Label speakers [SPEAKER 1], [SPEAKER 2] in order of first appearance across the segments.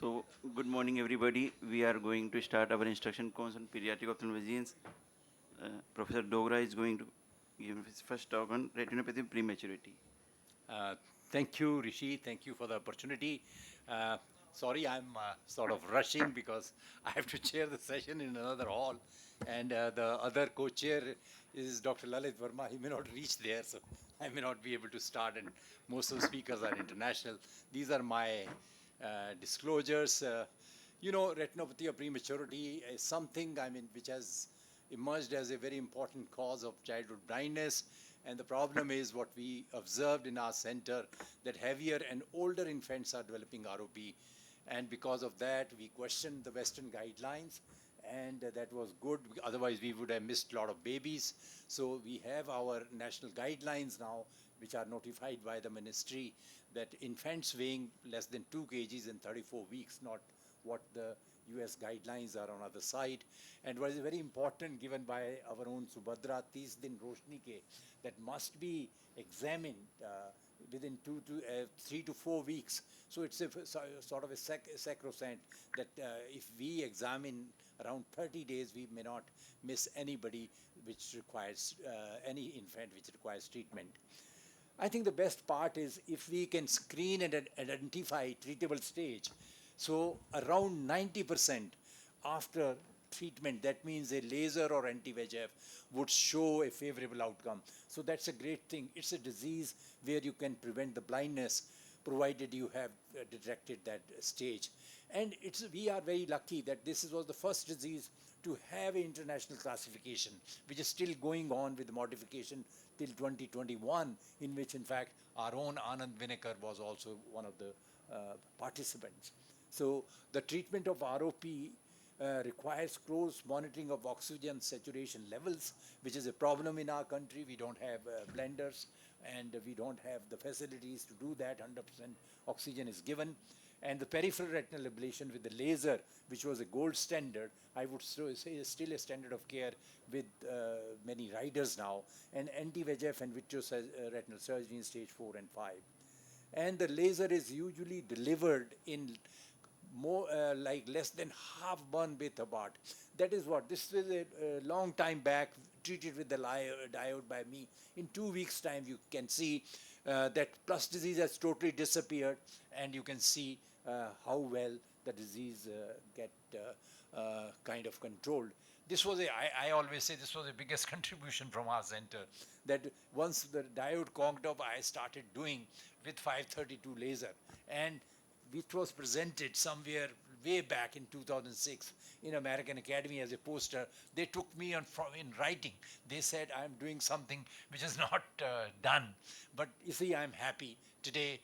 [SPEAKER 1] So, good morning, everybody. We are going to start our instruction course on pediatric ophthalmologians. Professor Dogra is going to give his first talk on retinopathy prematurity.
[SPEAKER 2] Uh, Thank you, Rishi. Thank you for the opportunity. Uh, Sorry, I'm sort of rushing because I have to chair the session in another hall, and the other co-chair is Dr. Lalit Verma. He may not reach there, so I may not be able to start, and most of the speakers are international. These are my disclosures. Retinopathy of prematurity is something, which has emerged as a very important cause of childhood blindness. And the problem is what we observed in our center, that heavier and older infants are developing ROP. And because of that, we questioned the Western guidelines, and that was good. Otherwise, we would have missed a lot of babies. So we have our national guidelines now, which are notified by the ministry, that infants weighing less than 2 kgs in 34 weeks, not what the US guidelines are on other side. And what is very important, given by our own Subhadra, 30 din roshni ke, that must be examined within 3 to 4 weeks. So it's a sort of a sacrosanct that if we examine around 30 days, we may not miss anybody which requires, any infant which requires treatment. I think the best part is if we can screen and identify treatable stage. So around 90% after treatment, that means a laser or anti-VEGF would show a favorable outcome. So that's a great thing. It's a disease where you can prevent the blindness provided you have detected that stage. And we are very lucky that this was the first disease to have an international classification, which is still going on with modification till 2021, in which in fact our own Anand Vinekar was also one of the participants. So the treatment of ROP requires close monitoring of oxygen saturation levels, which is a problem in our country. We don't have blenders, and we don't have the facilities to do that. 100% oxygen is given. And the peripheral retinal ablation with the laser, which was a gold standard, I would say is still a standard of care with many riders now, and anti-VEGF and vitreous retinal surgery in stage 4 and 5. And the laser is usually delivered in more like less than half burn width apart. That is what, this was a long time back, treated with the diode by me. In 2 weeks time you can see that plus disease has totally disappeared, and you can see how well the disease get kind of controlled. This was I always say this was the biggest contribution from our center, that once the diode conked up, I started doing with 532 laser, and which was presented somewhere way back in 2006 in American Academy as a poster. They took me on in writing. They said I'm doing something which is not done. But you see, I'm happy. Today,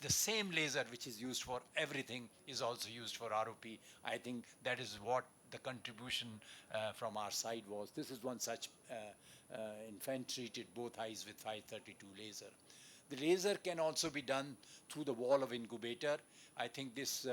[SPEAKER 2] the same laser which is used for everything is also used for ROP. I think that is what the contribution from our side was. This is one such infant treated both eyes with 532 laser. The laser can also be done through the wall of incubator. I think this,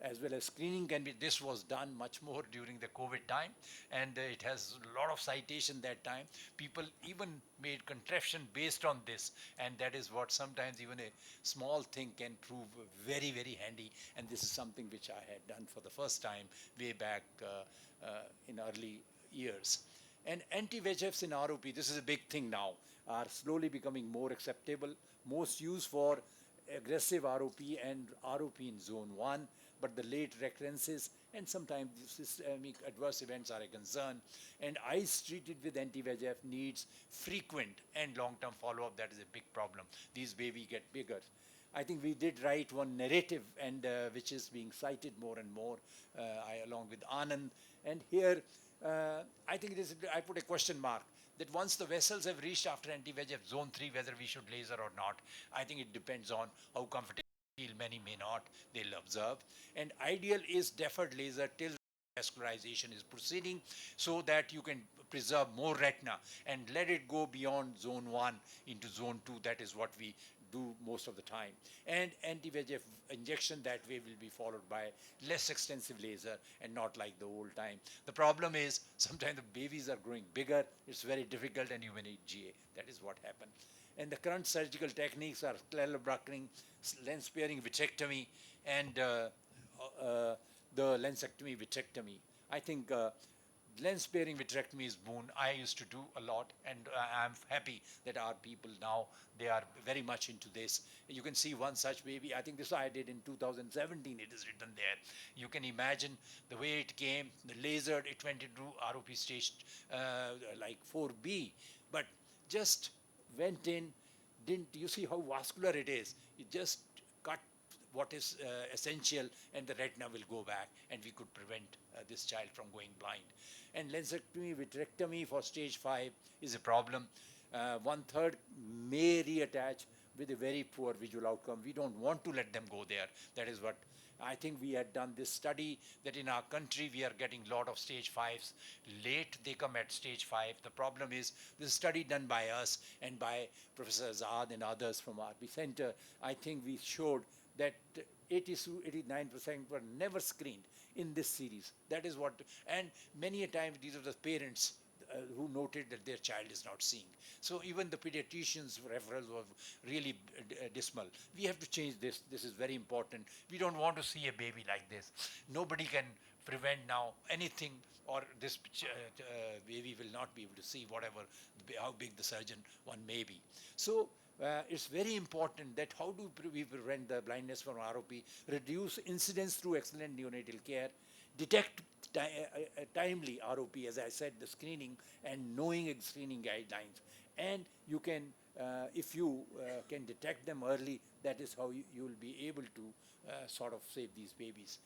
[SPEAKER 2] as well as screening can be, this was done much more during the COVID time, and it has a lot of citation that time. People even made contraption based on this, and that is what sometimes even a small thing can prove very, very handy, and this is something which I had done for the first time way back in early years. And anti-VEGFs in ROP, this is a big thing now, are slowly becoming more acceptable, most used for aggressive ROP and ROP in zone 1, but the late recurrences and sometimes systemic adverse events are a concern. And eyes treated with anti-VEGF needs frequent and long-term follow-up. That is a big problem. These babies get bigger. I think we did write one narrative, and which is being cited more and more, along with Anand. And here, I think I put a question mark that once the vessels have reached after anti-VEGF zone 3, whether we should laser or not. I think it depends on how comfortable. Many may not, they'll observe. And ideal is deferred laser till vascularization is proceeding, so that you can preserve more retina and let it go beyond zone 1 into zone 2. That is what we do most of the time. And anti-VEGF injection that way will be followed by less extensive laser, and not like the old time. The problem is sometimes the babies are growing bigger, it's very difficult, and you may need GA. That is what happened. And the current surgical techniques are scleral buckling, lens sparing vitrectomy, and the lensectomy, vitrectomy. I think lens-sparing vitrectomy is boon. I used to do a lot, and I'm happy that our people now, they are very much into this. You can see one such baby. I think this I did in 2017. It is written there. You can imagine the way it came, the laser, it went into ROP stage like 4B, but just went in, didn't, you see how vascular it is? It just cut what is essential, and the retina will go back, and we could prevent this child from going blind. And lensectomy, vitrectomy for stage 5 is a problem. One third may reattach with a very poor visual outcome. We don't want to let them go there. That is what I think we had done this study that in our country we are getting a lot of stage 5s. Late they come at stage 5. The problem is this study done by us and by Professor Azad and others from RB Center. I think we showed that 80 to 89% were never screened in this series. That is what, and many a time these are the parents who noted that their child is not seeing. So even the pediatricians' referrals were really dismal. We have to change this. This is very important. We don't want to see a baby like this. Nobody can prevent now anything, or this baby will not be able to see whatever, how big the surgeon one may be. So it's very important that how do we prevent the blindness from ROP, reduce incidence through excellent neonatal care, detect timely ROP, as I said, the screening and knowing screening guidelines. And you can, if you can detect them early, that is how you will be able to sort of save these babies.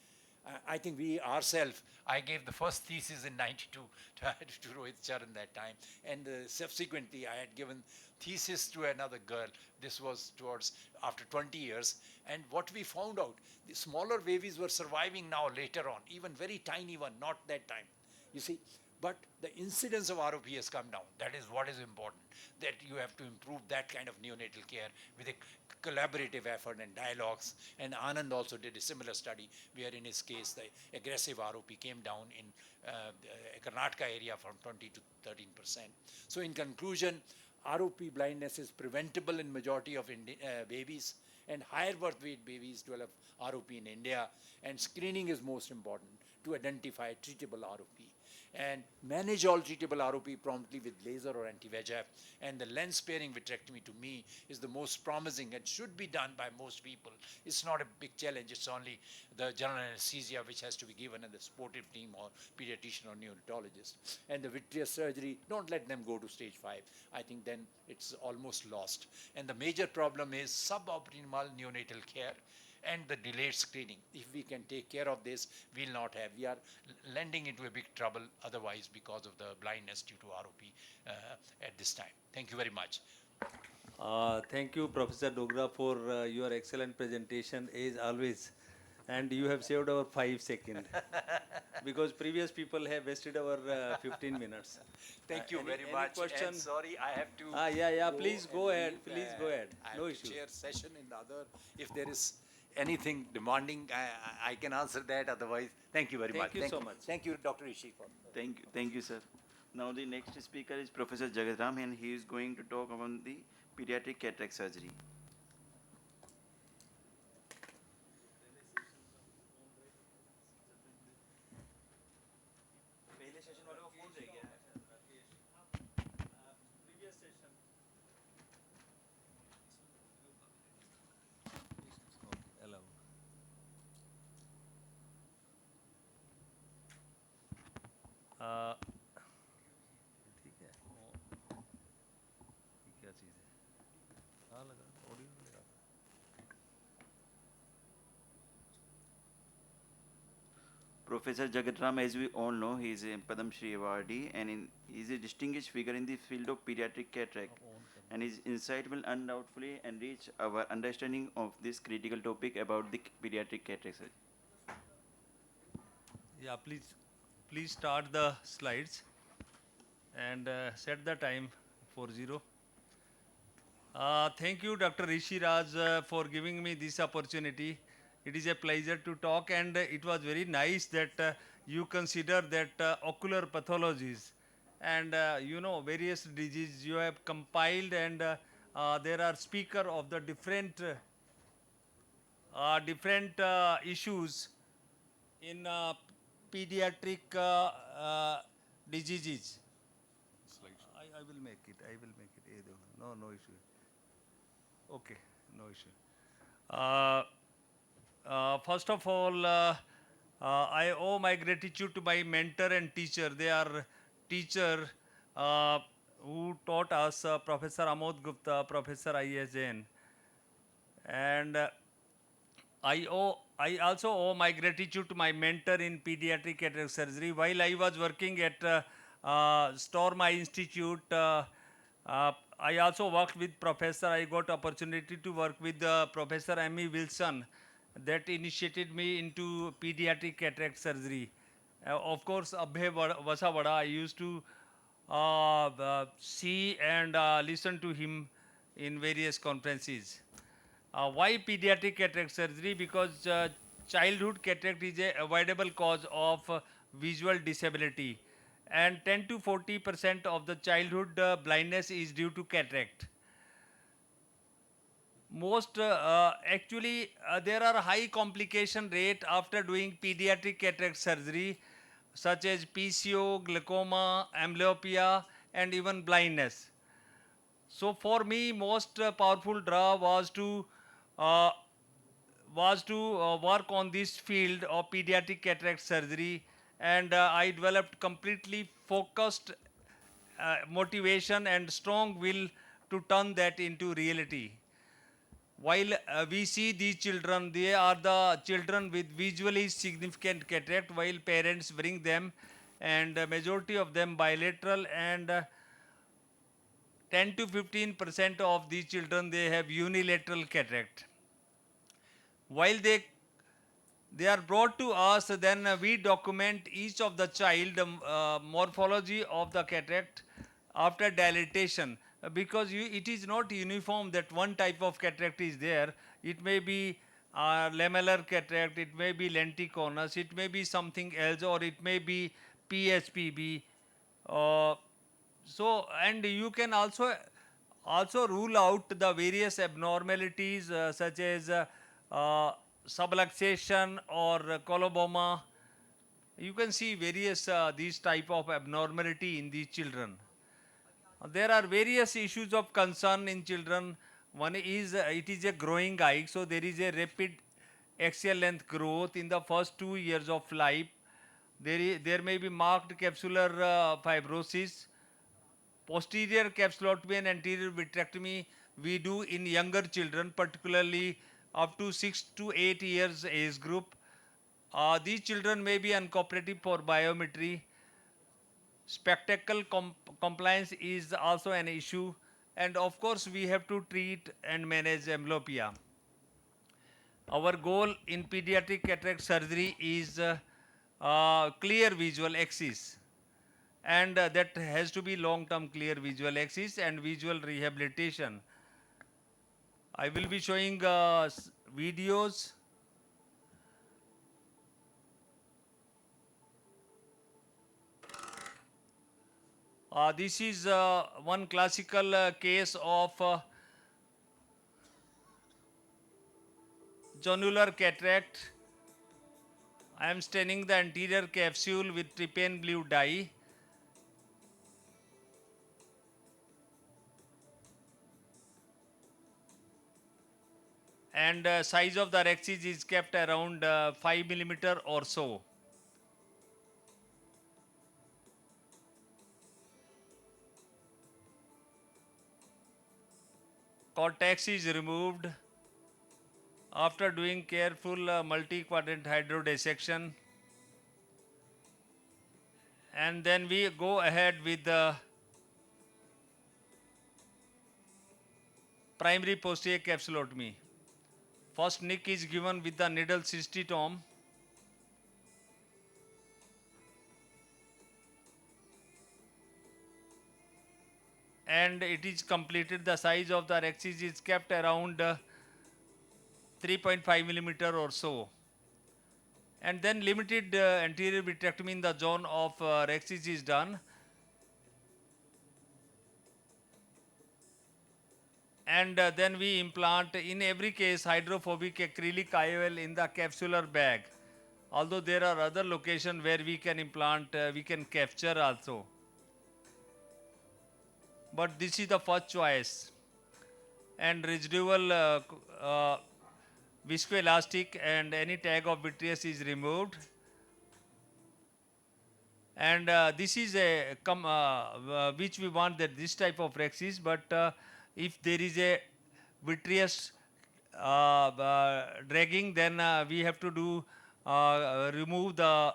[SPEAKER 2] I think we ourselves, I gave the first thesis in 92 to Rohit Charan that time, and subsequently I had given thesis to another girl. This was towards after 20 years, and what we found out, the smaller babies were surviving now later on, even very tiny one, not that time, you see. But the incidence of ROP has come down. That is what is important, that you have to improve that kind of neonatal care with a collaborative effort and dialogues. And Anand also did a similar study where in his case the aggressive ROP came down in Karnataka area from 20 to 13%. So in conclusion, ROP blindness is preventable in majority of babies, and higher birth weight babies develop ROP in India, and screening is most important to identify treatable ROP. And manage all treatable ROP promptly with laser or anti-VEGF. And the lens-sparing vitrectomy to me is the most promising and should be done by most people. It's not a big challenge. It's only the general anesthesia which has to be given and the supportive team or pediatrician or neonatologist. And the vitreous surgery, don't let them go to stage 5. I think then it's almost lost. And the major problem is suboptimal neonatal care and the delayed screening. If we can take care of this, we'll not have. We are landing into a big trouble otherwise because of the blindness due to ROP at this time. Thank you very much.
[SPEAKER 3] Thank you, Professor Dogra, for your excellent presentation, as always. And you have saved our 5 seconds because previous people have wasted our 15 minutes.
[SPEAKER 2] Thank you very
[SPEAKER 3] any
[SPEAKER 2] much.
[SPEAKER 3] question?
[SPEAKER 2] And sorry, I have to.
[SPEAKER 3] Yeah. Please go ahead.
[SPEAKER 2] leave.
[SPEAKER 3] Please go ahead.
[SPEAKER 2] I
[SPEAKER 3] No
[SPEAKER 2] have
[SPEAKER 3] issue.
[SPEAKER 2] to chair session in the other. If there is anything demanding, I can answer that. Otherwise, thank you very much.
[SPEAKER 3] Thank you so much.
[SPEAKER 2] Thank you, Dr. Rishi.
[SPEAKER 1] Thank you, sir. Now the next speaker is Professor Jagatram, and he is going to talk about the pediatric cataract surgery.
[SPEAKER 3] ठीक है ये क्या चीज़ है हाँ लगा audio लगा
[SPEAKER 1] Professor Jagatram, as we all know, he is a Padam Shri awardee and he is a distinguished figure in the field of pediatric cataract. And his insight will undoubtedly enrich our understanding of this critical topic about the pediatric cataract surgery.
[SPEAKER 3] Yeah, please start the slides and set the time for 0. Thank you, Dr. Rishi Raj, for giving me this opportunity. It is a pleasure to talk, and it was very nice that you consider that ocular pathologies and various diseases you have compiled, and there are speaker of the different issues in pediatric diseases. I will make it. I will make it. No, no issue. Okay, no issue. Uh, First of all, I owe my gratitude to my mentor and teacher. They are teacher who taught us, Professor Amod Gupta, Professor ISN, and I also owe my gratitude to my mentor in pediatric cataract surgery. While I was working at Storma Institute, I also worked with Professor. I got opportunity to work with Professor M.E. Wilson, that initiated me into pediatric cataract surgery. Of course, Abhay Vasavada, I used to see and listen to him in various conferences. Why pediatric cataract surgery? Because childhood cataract is a avoidable cause of visual disability, and 10 to 40% of the childhood blindness is due to cataract. Most actually there are high complication rate after doing pediatric cataract surgery, such as PCO, glaucoma, amblyopia, and even blindness. So for me, most powerful draw uh, was to work on this field of pediatric cataract surgery, and I developed completely focused motivation and strong will to turn that into reality. While we see these children, they are the children with visually significant cataract, while parents bring them, and majority of them bilateral, and 10 to 15% of these children, they have unilateral cataract. While they are brought to us, then we document each of the child morphology of the cataract after dilatation, because it is not uniform that one type of cataract is there. It may be lamellar cataract, it may be lenticonus, it may be something else, or it may be PSPB. Uh, so, and you can also rule out the various abnormalities such as subluxation or coloboma. You can see various these type of abnormality in these children. There are various issues of concern in children. One is it is a growing eye, so there is a rapid axial length growth in the first 2 years of life. There may be marked capsular fibrosis. Posterior capsulotomy and anterior vitrectomy we do in younger children, particularly up to 6 to 8 years age group. These children may be uncooperative for biometry. Spectacle compliance is also an issue, and of course we have to treat and manage amblyopia. Our goal in pediatric cataract surgery is clear visual axis, and that has to be long-term clear visual axis and visual rehabilitation. I will be showing videos. This is one classical case of zonular cataract. I am staining the anterior capsule with trypan blue dye. And size of the rhexis is kept around 5 millimeter or so. Cortex is removed after doing careful multi-quadrant hydrodissection, and then we go ahead with the primary posterior capsulotomy. First nick is given with the needle cystitome, and it is completed. The size of the rhexis is kept around 3.5 millimeter or so, and then limited anterior vitrectomy in the zone of rhexis is done, and then we implant, in every case, hydrophobic acrylic IOL in the capsular bag. Although there are other locations where we can implant, we can capture also. But this is the first choice. And residual viscoelastic and any tag of vitreous is removed. And this is a which we want, that this type of rexis, but if there is a vitreous dragging, then we have to do remove the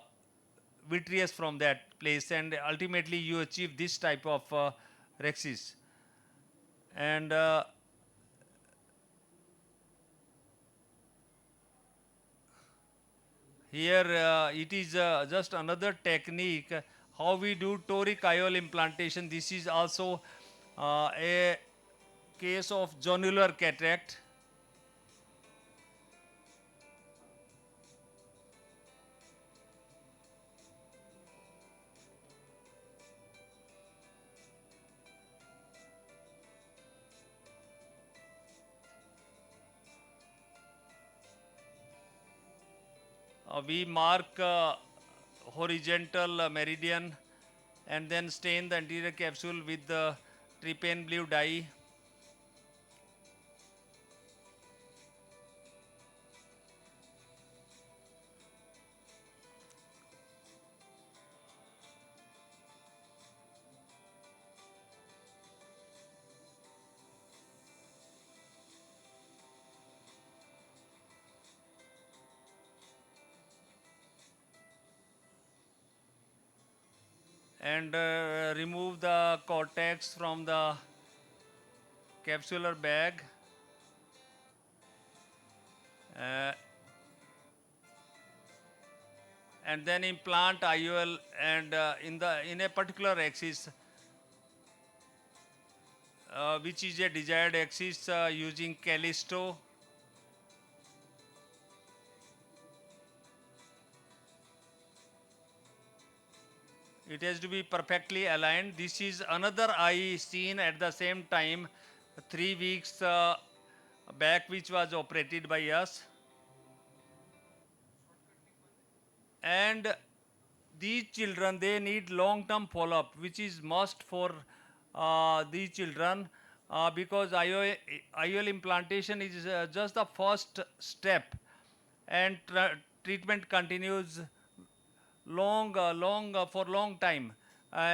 [SPEAKER 3] vitreous from that place, and ultimately you achieve this type of rexis. And here it is just another technique how we do toric IOL implantation. This is also a case of zonular cataract. We mark horizontal meridian and then stain the anterior capsule with the trypan blue dye. And remove the cortex from the capsular bag. And then implant IOL, and in a particular axis, which is a desired axis, using Callisto. It has to be perfectly aligned. This is another eye seen at the same time 3 weeks back, which was operated by us. And these children, they need long-term follow-up, which is must for these children, because IOL implantation is just the first step, and treatment continues for long time.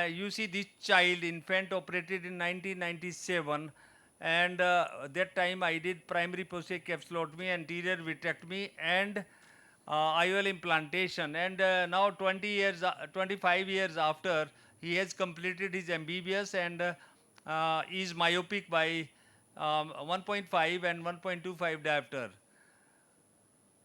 [SPEAKER 3] You see this child, infant, operated in 1997, and that time I did primary posterior capsulotomy, anterior vitrectomy, and IOL implantation. And now 25 years after, he has completed his MBBS and is myopic by 1.5 and 1.25 diopter.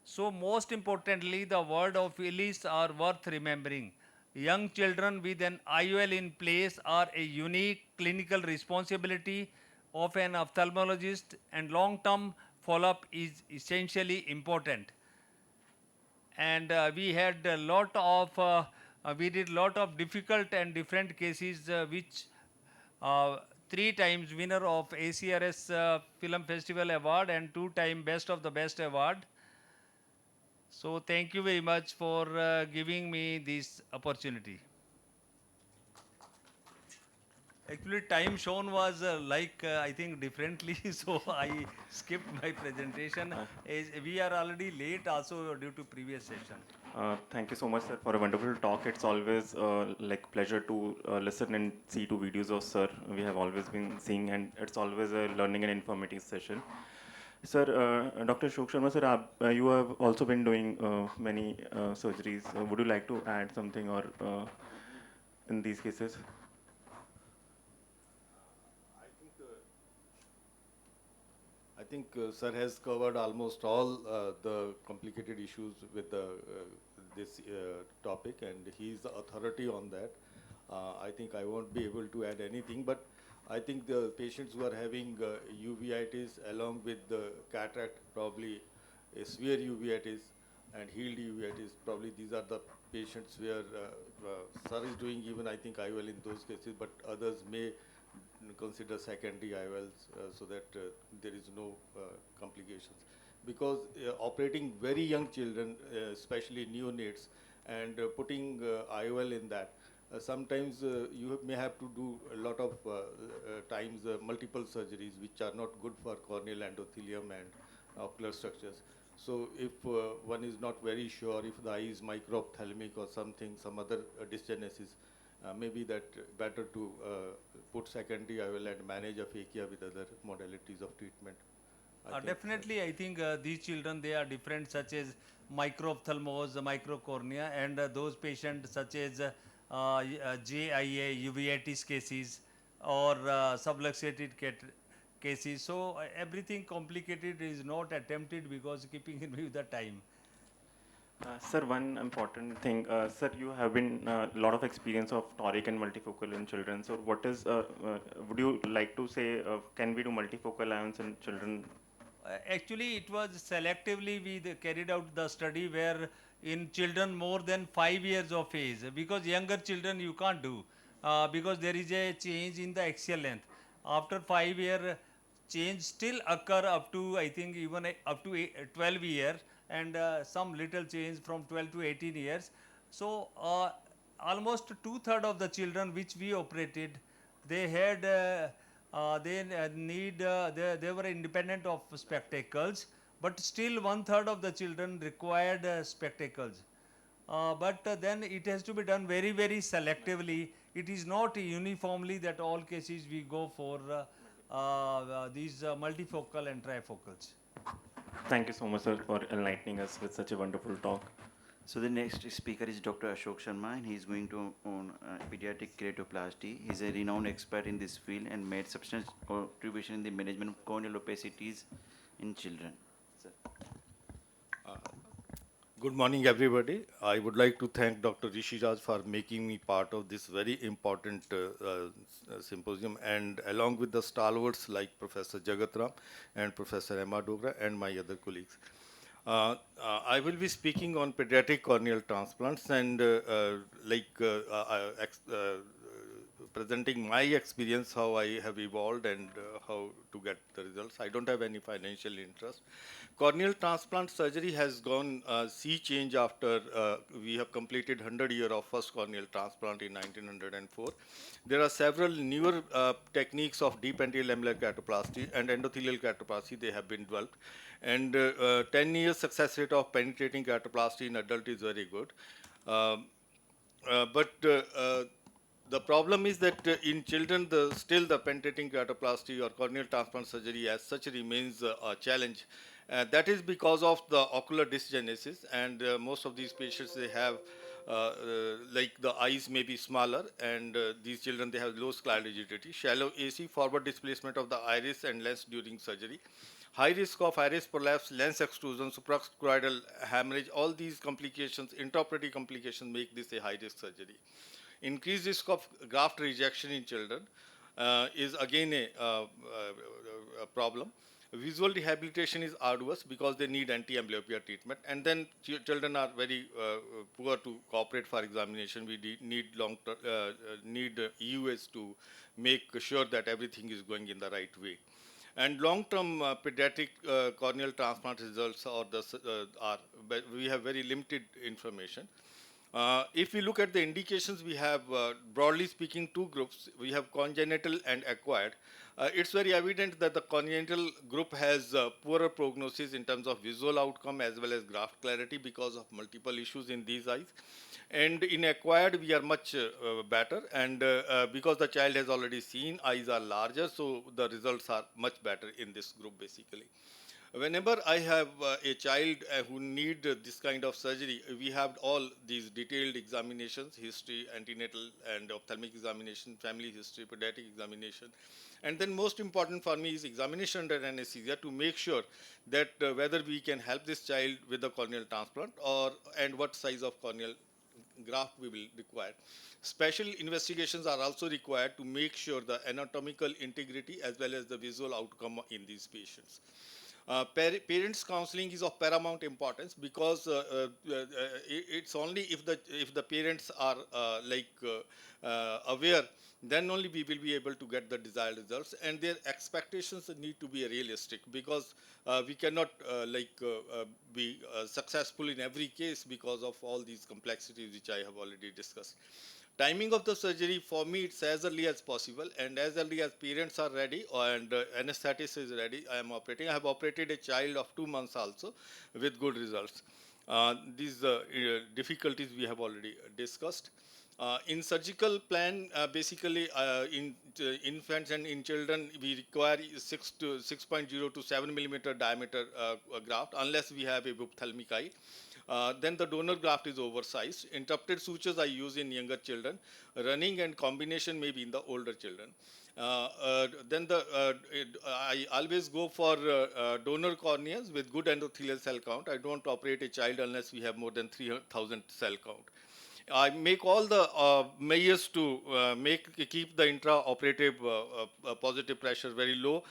[SPEAKER 3] So most importantly, the word of Ellis are worth remembering. Young children with an IOL in place are a unique clinical responsibility of an ophthalmologist, and long-term follow-up is essentially important. And we did lot of difficult and different cases, which 3 times winner of ACRS Film Festival Award and 2-time Best of the Best Award. So thank you very much for giving me this opportunity. Actually, time shown was I think differently, so I skipped my presentation. As we are already late also due to previous session.
[SPEAKER 4] Thank you so much, sir, for a wonderful talk. It's always like pleasure to listen and see to videos of sir. We have always been seeing, and it's always a learning and informative session. Sir, Dr. Shok Sharma, sir, you have also been doing many surgeries. Would you like to add something or in these cases?
[SPEAKER 5] I think sir has covered almost all the complicated issues with this topic, and he is the authority on that. I think I won't be able to add anything, but I think the patients who are having uveitis along with the cataract, probably a severe uveitis and healed uveitis, probably these are the patients where sir is doing even, I think, IOL in those cases, but others may consider secondary IOLs so that there is no complications. because operating very young children, especially neonates, and putting IOL in that, sometimes you may have to do a lot of times multiple surgeries which are not good for corneal endothelium and ocular structures. So if one is not very sure if the eye is micro-ophthalmic or something, some other dysgenesis, maybe that better to put secondary IOL and manage aphakia with other modalities of treatment. I think,
[SPEAKER 3] Definitely, I think these children, they are different, such as microphthalmos, microcornea, and those patients such as JIA, uveitis cases, or subluxated cases. So everything complicated is not attempted because keeping in view the time.
[SPEAKER 4] Sir, one important thing, sir, you have been a lot of experience of toric and multifocal in children. So, what is, would you like to say, can we do multifocal ions in children?
[SPEAKER 3] Actually, it was selectively we carried out the study where in children more than 5 years of age, because younger children you can't do because there is a change in the axial length. After 5 year, change still occur up to I think even up to 12 years, and some little change from 12 to 18 years. So almost two-thirds of the children which we operated, they had they were independent of spectacles, but still one-third of the children required spectacles. But then it has to be done very, very selectively. It is not uniformly that all cases we go for these multifocal and trifocals.
[SPEAKER 4] Thank you so much, sir, for enlightening us with such a wonderful talk.
[SPEAKER 1] So the next speaker is Dr. Ashok Sharma, and he is going to on pediatric keratoplasty. He is a renowned expert in this field and made substantial contribution in the management of corneal opacities in children. Sir.
[SPEAKER 5] Good morning, everybody. I would like to thank Dr. Rishi Raj for making me part of this very important symposium, and along with the stalwarts like Professor Jagatram and Professor Emma Dogra and my other colleagues. I will be speaking on pediatric corneal transplants and presenting my experience, how I have evolved and how to get the results. I don't have any financial interest. Corneal transplant surgery has gone sea change after we have completed 100 years of first corneal transplant in 1904. There are several newer techniques of deep anterior keratoplasty and endothelial keratoplasty they have been developed. And 10 years success rate of penetrating keratoplasty in adult is very good. The problem is that in children, still the penetrating keratoplasty or corneal transplant surgery as such remains a challenge. That is because of the ocular dysgenesis, and most of these patients, they have like the eyes may be smaller, and these children, they have low scleral rigidity, shallow AC, forward displacement of the iris and lens during surgery, high risk of iris prolapse, lens extrusion, suprachoroidal hemorrhage. All these complications, intraoperative complications, make this a high risk surgery. Increased risk of graft rejection in children is again a problem. Visual rehabilitation is arduous because they need anti-amblyopia treatment, and then children are very poor to cooperate for examination. We need need EUS to make sure that everything is going in the right way. And long-term pediatric corneal transplant results we have very limited information. If we look at the indications, we have, broadly speaking, two groups. We have congenital and acquired. It's very evident that the congenital group has poorer prognosis in terms of visual outcome as well as graft clarity because of multiple issues in these eyes. And in acquired, we are much better. And because the child has already seen, eyes are larger, so the results are much better in this group, basically. Whenever I have a child who need this kind of surgery, we have all these detailed examinations, history, antenatal and ophthalmic examination, family history, pediatric examination. And then most important for me is examination under anesthesia to make sure that whether we can help this child with the corneal transplant and what size of corneal graft we will require. Special investigations are also required to make sure the anatomical integrity as well as the visual outcome in these patients. Parents counseling is of paramount importance because it's only if the parents are aware, then only we will be able to get the desired results, and their expectations need to be realistic because we cannot be successful in every case because of all these complexities which I have already discussed. Timing of the surgery, for me, it's as early as possible, and as early as parents are ready and anesthetist is ready, I am operating. I have operated a child of 2 months also with good results. These difficulties we have already discussed. In surgical plan, basically in infants and in children, we require 6.0 to 7 millimeter diameter graft unless we have a ophthalmic eye. Then the donor graft is oversized. Interrupted sutures I use in younger children. Running and combination maybe in the older children. I always go for donor corneas with good endothelial cell count. I don't operate a child unless we have more than 3,000 cell count. I make all the measures to keep the intraoperative positive pressure very low.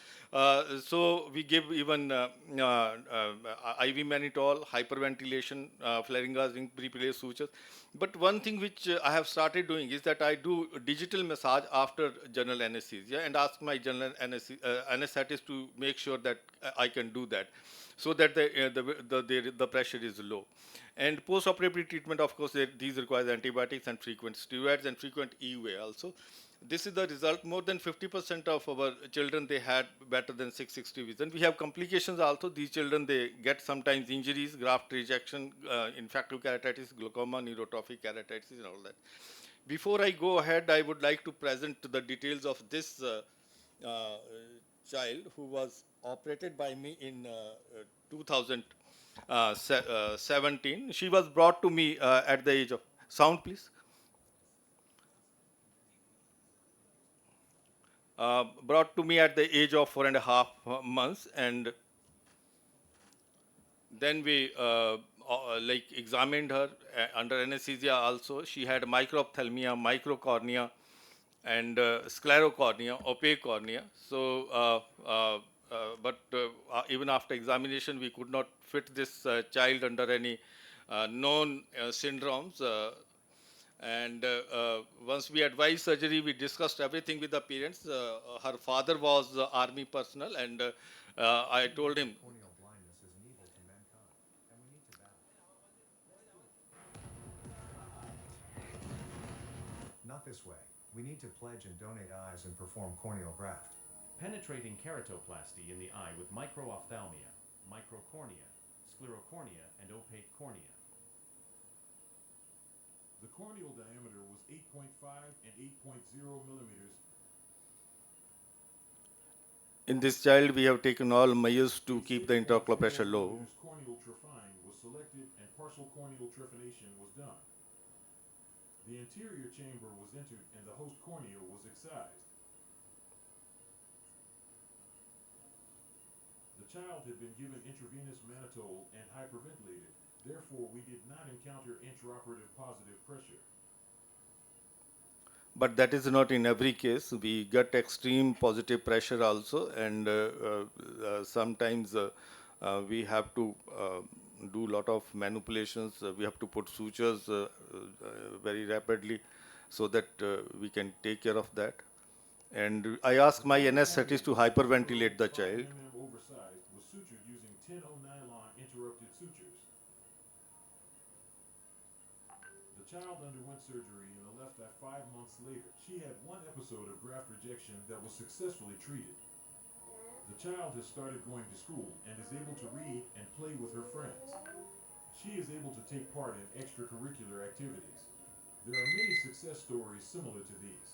[SPEAKER 5] So we give even IV mannitol, hyperventilation, flaringazine, pre-placed sutures. But one thing which I have started doing is that I do digital massage after general anesthesia and ask my general anesthetist to make sure that I can do that, so that the pressure is low. And post-operative treatment, of course, these require antibiotics and frequent steroids and frequent EUA also. This is the result. More than 50% of our children, they had better than 660 vision. We have complications also. These children, they get sometimes injuries, graft rejection, infective keratitis, glaucoma, neurotrophic keratitis, and all that. Before I go ahead, I would like to present the details of this child who was operated by me in 2017. She was brought to me at the age of, sound please. Brought to me at the age of 4.5 months, and then we examined her under anesthesia also. She had microphthalmia, microcornea, and sclerocornea, opaque cornea. So, even after examination, we could not fit this child under any known syndromes. Once we advised surgery, we discussed everything with the parents. Her father was army personnel, and I told him.
[SPEAKER 6] Corneal blindness is an evil to mankind, and we need to battle. Not this way. We need to pledge and donate eyes and perform corneal graft.
[SPEAKER 7] Penetrating keratoplasty in the eye with microophthalmia, microcornea, sclerocornea, and opaque cornea.
[SPEAKER 8] The corneal diameter was 8.5 and 8.0 millimeters.
[SPEAKER 5] In this child, we have taken all measures to keep the intraocular pressure low.
[SPEAKER 8] Corneal trephine was selected and partial corneal trephination was done. The anterior chamber was entered and the host cornea was excised. The child had been given intravenous mannitol and hyperventilated. Therefore, we did not encounter intraoperative positive pressure.
[SPEAKER 5] But that is not in every case. We get extreme positive pressure also, and sometimes we have to do a lot of manipulations. We have to put sutures very rapidly so that we can take care of that. And I ask my anesthetist to hyperventilate the child.
[SPEAKER 8] Oversized was sutured using 10-0 nylon interrupted sutures. The child underwent surgery in the left eye 5 months later. She had one episode of graft rejection that was successfully treated. The child has started going to school and is able to read and play with her friends. She is able to take part in extracurricular activities. There are many success stories similar to these.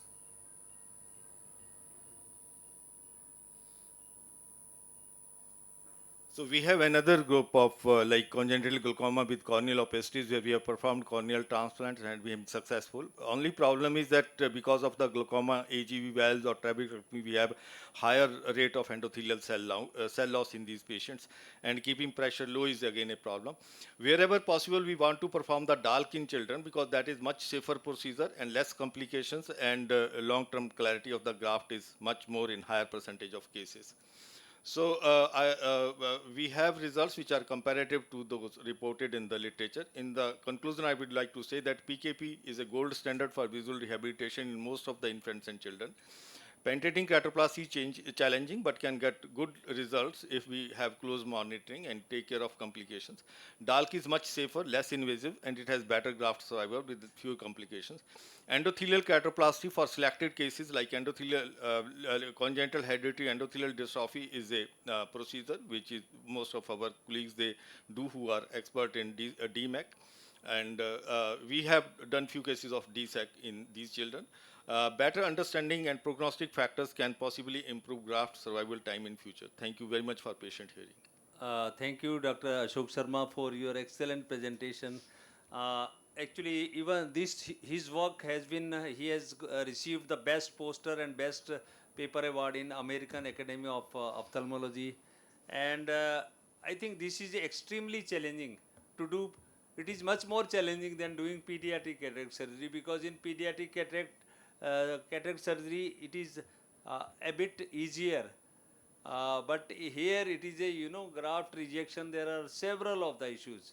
[SPEAKER 5] So we have another group of congenital glaucoma with corneal opacities where we have performed corneal transplants and we have been successful. Only problem is that because of the glaucoma, AGV valves or trabeculectomy, we have higher rate of endothelial cell loss in these patients, and keeping pressure low is again a problem. Wherever possible, we want to perform the DALK in children because that is much safer procedure and less complications, and long-term clarity of the graft is much more in higher percentage of cases. So we have results which are comparative to those reported in the literature. In the conclusion, I would like to say that PKP is a gold standard for visual rehabilitation in most of the infants and children. Penetrating keratoplasty change is challenging, but can get good results if we have close monitoring and take care of complications. DALK is much safer, less invasive, and it has better graft survival with fewer complications. Endothelial keratoplasty for selected cases like congenital hereditary endothelial dystrophy is a procedure which is most of our colleagues they do who are expert in DMAC, and we have done few cases of DSEC in these children. Better understanding and prognostic factors can possibly improve graft survival time in future. Thank you very much for patient hearing.
[SPEAKER 3] Thank you, Dr. Ashok Sharma, for your excellent presentation. Actually, even this his work has been he has received the best poster and best paper award in American Academy of Ophthalmology, and I think this is extremely challenging to do. It is much more challenging than doing pediatric cataract surgery, because in pediatric cataract surgery it is a bit easier. But here it is a graft rejection. There are several of the issues.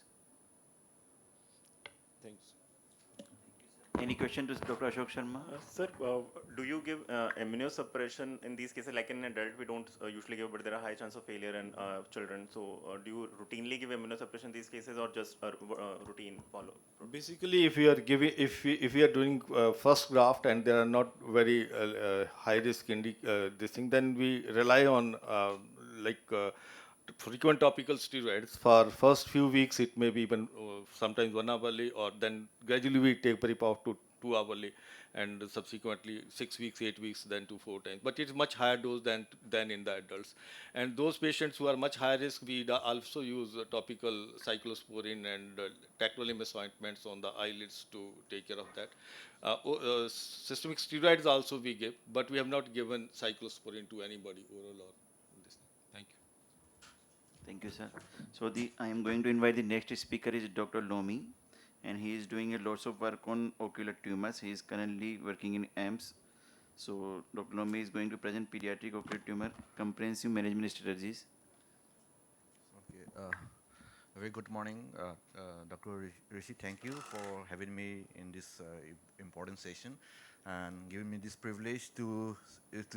[SPEAKER 5] Thanks.
[SPEAKER 1] Any question to Dr. Ashok Sharma?
[SPEAKER 4] Sir, do you give immunosuppression in these cases? Like in adult, we don't usually give, but there are high chance of failure in children. So, do you routinely give immunosuppression in these cases, or just routine follow?
[SPEAKER 5] Basically, if we are giving, if we are doing first graft and there are not very high risk this thing, then we rely on frequent topical steroids for first few weeks. It may be even sometimes 1 hourly, or then gradually we taper it off to 2 hourly, and subsequently 6 weeks, 8 weeks, then to 4 times. But it's much higher dose than in the adults. And those patients who are much high risk, we also use topical cyclosporin and tacrolimus ointments on the eyelids to take care of that. Systemic steroids also we give, but we have not given cyclosporin to anybody oral or this. Thank you.
[SPEAKER 1] Thank you, sir. So I am going to invite the next speaker is Dr. Lomi, and he is doing a lots of work on ocular tumors. He is currently working in AIMS. So Dr. Lomi is going to present pediatric ocular tumor comprehensive management strategies.
[SPEAKER 9] Okay. Very good morning, Dr. Rishi. Thank you for having me in this important session and giving me this privilege to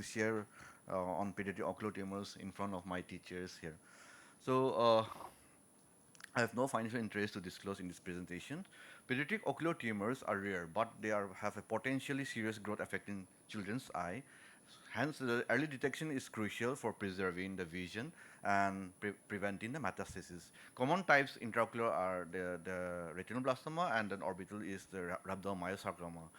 [SPEAKER 9] share on pediatric ocular tumors in front of my teachers here. So I have no financial interest to disclose in this presentation. Pediatric ocular tumors are rare, but they have a potentially serious growth affecting children's eye. Hence, the early detection is crucial for preserving the vision and preventing the metastasis. Common types intraocular are the retinoblastoma, and then orbital is the rhabdomyosarcoma.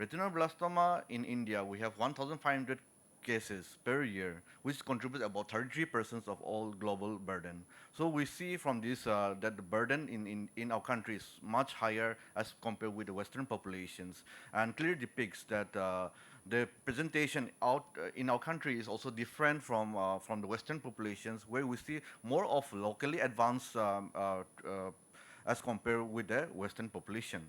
[SPEAKER 9] Retinoblastoma in India, we have 1,500 cases per year, which contributes about 33% of all global burden. So we see from this that the burden in our country is much higher as compared with the Western populations, and clearly depicts that the presentation out in our country is also different from the Western populations, where we see more of locally advanced as compared with the Western population.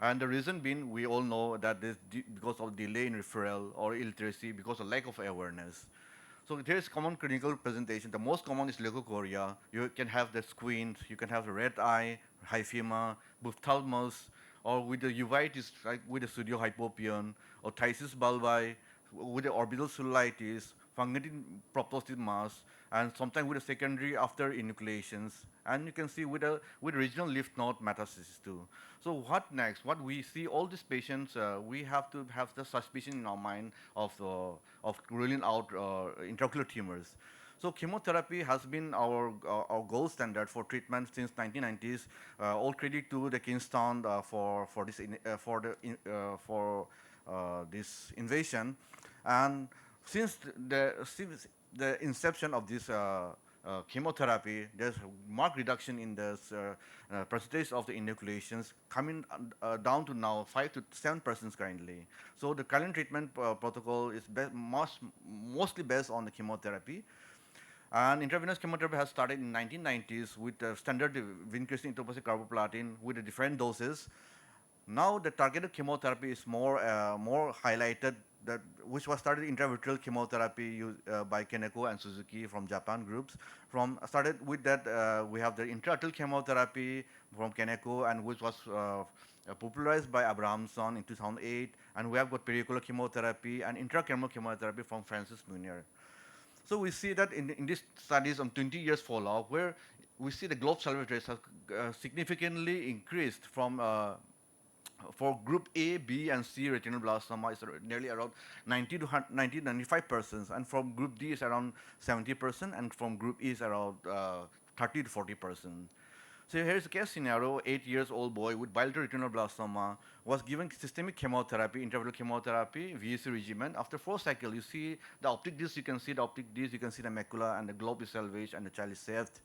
[SPEAKER 9] And the reason being, we all know that this because of delay in referral or illiteracy, because of lack of awareness. So there is common clinical presentation. The most common is leukocoria. You can have the squint, you can have the red eye, hyphema, ophthalmos, or with the uveitis, like with the pseudohypopion, or phthisis bulbi, with the orbital cellulitis, functioning proptosis mass, and sometimes with a secondary after enucleations, and you can see with regional lymph node metastasis too. So what next? What we see all these patients, we have to have the suspicion in our mind of ruling out intraocular tumors. So chemotherapy has been our gold standard for treatment since 1990s. All credit to the Kingston for this invasion, and since the inception of this chemotherapy, there's a marked reduction in the percentage of the enucleations, coming down to now 5 to 7% currently. So the current treatment protocol is mostly based on the chemotherapy. And intravenous chemotherapy has started in 1990s with standard vincristine intravesic carboplatin with the different doses. Now the targeted chemotherapy is more highlighted which was started intravitreal chemotherapy by Kaneko and Suzuki from Japan groups. Started with that, we have the intraarterial chemotherapy from Kaneko, and which was popularized by Abrahamson in 2008, and we have got periocular chemotherapy and intracameral chemotherapy from Francis Munier. So we see that in these studies on 20 years follow-up, where we see the globe salvage rates have significantly increased from for group A, B, and C retinoblastoma is nearly around 90 to 95%, and from group D is around 70%, and from group E is around 30 to 40%. So here's a case scenario: 8 years old boy with bilateral retinoblastoma was given systemic chemotherapy, intravitreal chemotherapy, VEC regimen. After 4 cycles, you see the optic disc, you can see the optic disc, you can see the macula, and the globe is salvaged, and the child is saved.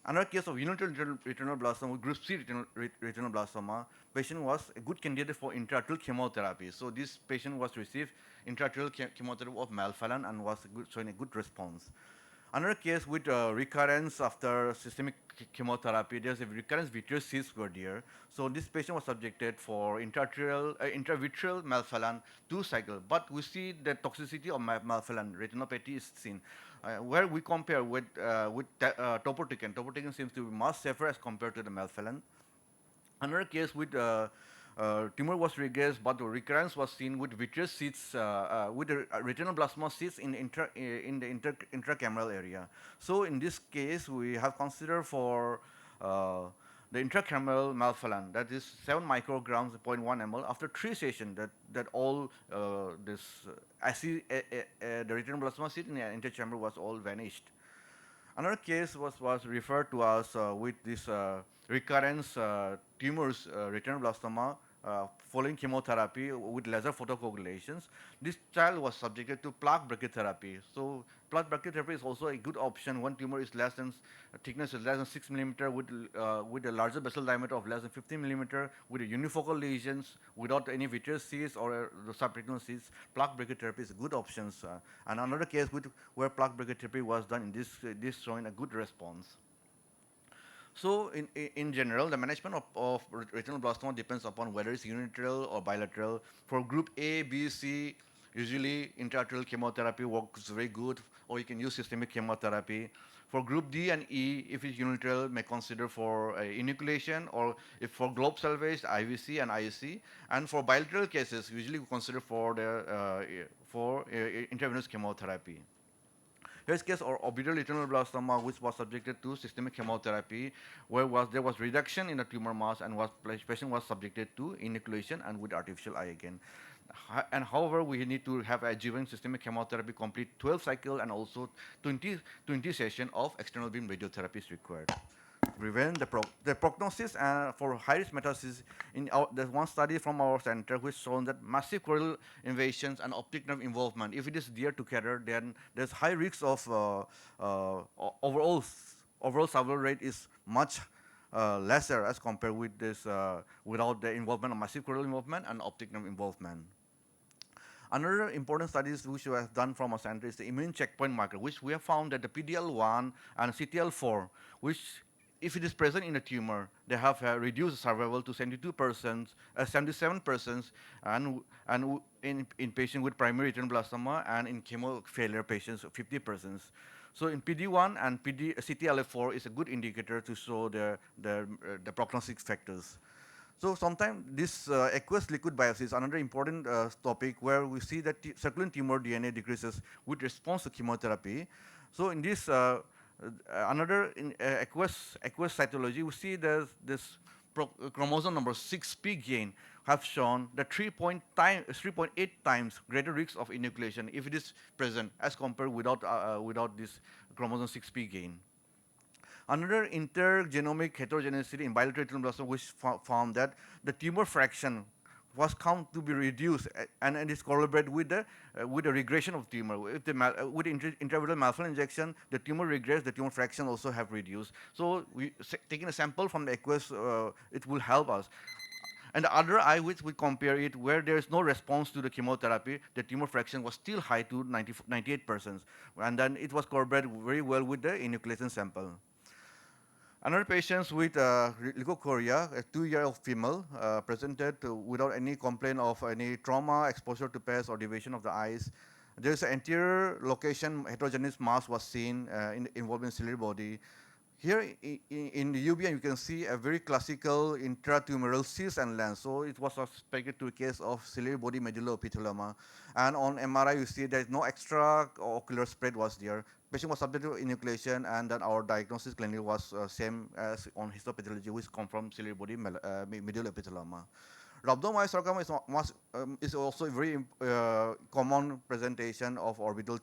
[SPEAKER 9] Another case of unilateral retinoblastoma with group C retinoblastoma, patient was a good candidate for intraarterial chemotherapy. So this patient was received intraarterial chemotherapy of melphalan and was showing a good response. Another case with recurrence after systemic chemotherapy, there's a recurrence vitreous cysts were there. So this patient was subjected for intravitreal melphalan 2 cycles, but we see the toxicity of melphalan, retinopathy is seen. Where we compare with topotecan. Topotecan seems to be much safer as compared to the melphalan. Another case with tumor was regressed, but the recurrence was seen with vitreous cysts, with the retinoblastoma cysts in the intracameral area. So in this case, we have considered for the intracameral melphalan, that is 7 micrograms, 0.1 ml. After 3 sessions, that all the retinoblastoma cyst in the intrachamber was all vanished. Another case was referred to us with this recurrence tumors, retinoblastoma, following chemotherapy with laser photocoagulations. This child was subjected to plaque brachytherapy. So plaque brachytherapy is also a good option when tumor is less than, thickness is less than 6 millimeter with a larger basal diameter of less than 15 millimeter, with a unifocal lesions, without any vitreous cysts or the subretinal cysts. Plaque brachytherapy is a good option. And another case where plaque brachytherapy was done in this showing a good response. So in general, the management of retinoblastoma depends upon whether it's unilateral or bilateral. For group A, B, C, usually intraarterial chemotherapy works very good, or you can use systemic chemotherapy. For group D and E, if it's unilateral, may consider for inoculation, or if for globe salvage, IVC and IEC. And for bilateral cases, usually we consider for intravenous chemotherapy. Here's case of orbital retinoblastoma, which was subjected to systemic chemotherapy, where there was reduction in the tumor mass, and patient was subjected to inoculation and with artificial eye again. And however, we need to have adjuvant systemic chemotherapy complete 12 cycles, and also 20 sessions of external beam radiotherapy is required. Prevent the prognosis for high-risk metastasis. There's one study from our center which shown that massive choroidal invasions and optic nerve involvement, if it is there together, then there's high risk of overall survival rate is much lesser as compared with this without the involvement of massive choroidal involvement and optic nerve involvement. Another important studies which we have done from our center is the immune checkpoint marker, which we have found that the PD-L1 and CTL4, which if it is present in a tumor, they have reduced survival to 72%, 77%, and in patients with primary retinoblastoma, and in chemo failure patients, 50%. So in PD-1 and CTLA4 is a good indicator to show the prognostic factors. So sometimes this aqueous liquid biopsy is another important topic where we see that circulating tumor DNA decreases with response to chemotherapy. So in this another in aqueous cytology, we see there's this chromosome number 6p gain have shown the 3.8 times greater risk of inoculation if it is present as compared without this chromosome 6p gain. Another intergenomic heterogeneity in bilateral retinoblastoma, which found that the tumor fraction was found to be reduced, and it is correlated with the regression of tumor. With intravitreal melphalan injection, the tumor regressed, the tumor fraction also have reduced. So taking a sample from the aqueous, it will help us. And the other eye, which we compare it, where there is no response to the chemotherapy, the tumor fraction was still high to 98%, and then it was correlated very well with the inoculation sample. Another patient with leukocoria, a 2-year-old female, presented without any complaint of any trauma, exposure to pests, or deviation of the eyes. There is an anterior location heterogeneous mass was seen involving ciliary body. Here in the UBM, you can see a very classical intratumoral cyst and lens. So it was suspected to a case of ciliary body medulloepithelioma. And on MRI, you see there is no extra ocular spread was there. Patient was subjected to enucleation, and then our diagnosis clinically was same as on histopathology, which confirmed ciliary body medulloepithelioma. Rhabdomyosarcoma is also a very common presentation of orbital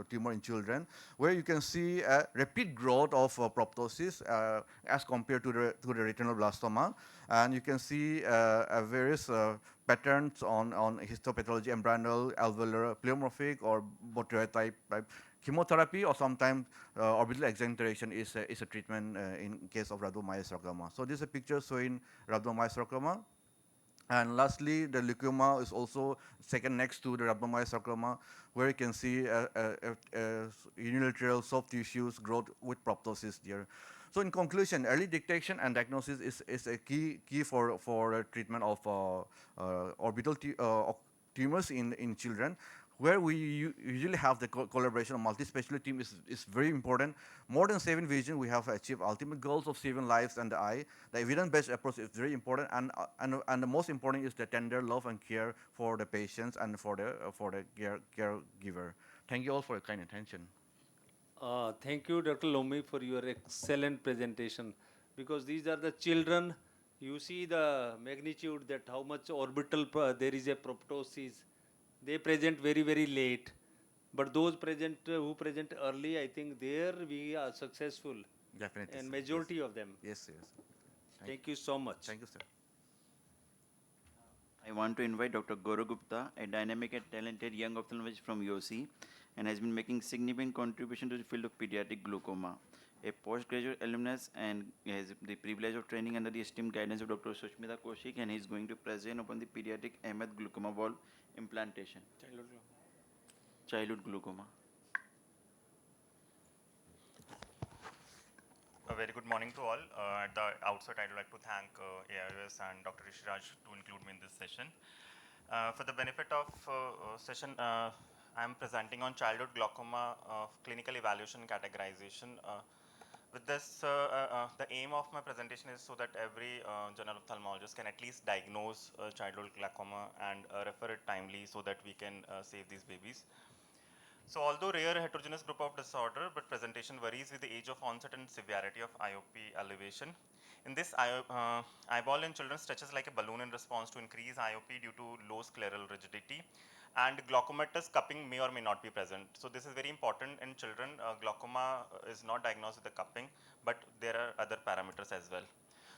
[SPEAKER 9] tumor in children, where you can see a rapid growth of proptosis as compared to the retinal blastoma, and you can see various patterns on histopathology, embryonal, alveolar, pleomorphic, or Botrytis type. Chemotherapy or sometimes orbital exenteration is a treatment in case of rhabdomyosarcoma. So this is a picture showing rhabdomyosarcoma. And lastly, the leukemia is also second next to the rhabdomyosarcoma, where you can see unilateral soft tissues growth with proptosis there. So in conclusion, early detection and diagnosis is a key for treatment of orbital tumors in children, where we usually have the collaboration of multi-specialty team is very important. More than 7 vision, we have achieved ultimate goals of saving lives and the eye. The evidence-based approach is very important, and the most important is the tender love and care for the patients and for the caregiver. Thank you all for your kind attention.
[SPEAKER 3] Thank you, Dr. Lomi, for your excellent presentation. Because these are the children, you see the magnitude that how much orbital there is a proptosis. They present very, very late. But those present who present early, I think there we are successful.
[SPEAKER 9] Definitely.
[SPEAKER 3] And
[SPEAKER 9] sir.
[SPEAKER 3] majority of them.
[SPEAKER 9] Yes.
[SPEAKER 3] Thank you so much.
[SPEAKER 9] Thank you, sir.
[SPEAKER 1] I want to invite Dr. Gaurav Gupta, a dynamic and talented young ophthalmologist from UOC, and has been making significant contribution to the field of pediatric glaucoma. A postgraduate alumnus and has the privilege of training under the esteemed guidance of Dr. Sushmita Kaushik, and he is going to present upon the pediatric Ahmed glaucoma valve implantation. Childhood glaucoma.
[SPEAKER 10] A very good morning to all. At the outset, I'd like to thank AIOS and Dr. Rishiraj to include me in this session. For the benefit of session, I'm presenting on childhood glaucoma clinical evaluation and categorization. With this, the aim of my presentation is so that every general ophthalmologist can at least diagnose childhood glaucoma and refer it timely so that we can save these babies. So although rare heterogeneous group of disorder, but presentation varies with the age of onset and severity of IOP elevation. In this, eyeball in children stretches like a balloon in response to increased IOP due to low scleral rigidity, and glaucomatous cupping may or may not be present. So this is very important in children. Glaucoma is not diagnosed with the cupping, but there are other parameters as well.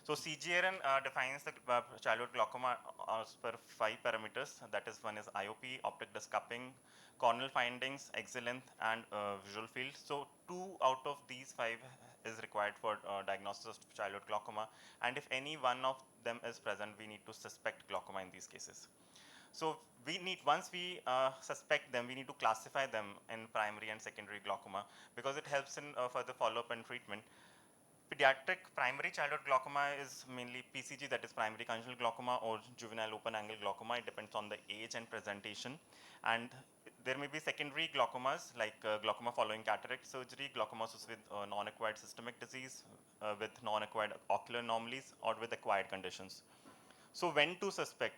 [SPEAKER 10] So CGRN defines the childhood glaucoma as per 5 parameters. That is, one is IOP, optic disc cupping, corneal findings, axis length, and visual field. So 2 out of these 5 is required for diagnosis of childhood glaucoma, and if any one of them is present, we need to suspect glaucoma in these cases. So we need, once we suspect them, we need to classify them in primary and secondary glaucoma, because it helps in further follow-up and treatment. Pediatric primary childhood glaucoma is mainly PCG, that is primary congenital glaucoma, or juvenile open angle glaucoma. It depends on the age and presentation. And there may be secondary glaucomas like glaucoma following cataract surgery, glaucomas with non-acquired systemic disease, with non-acquired ocular anomalies, or with acquired conditions. So when to suspect?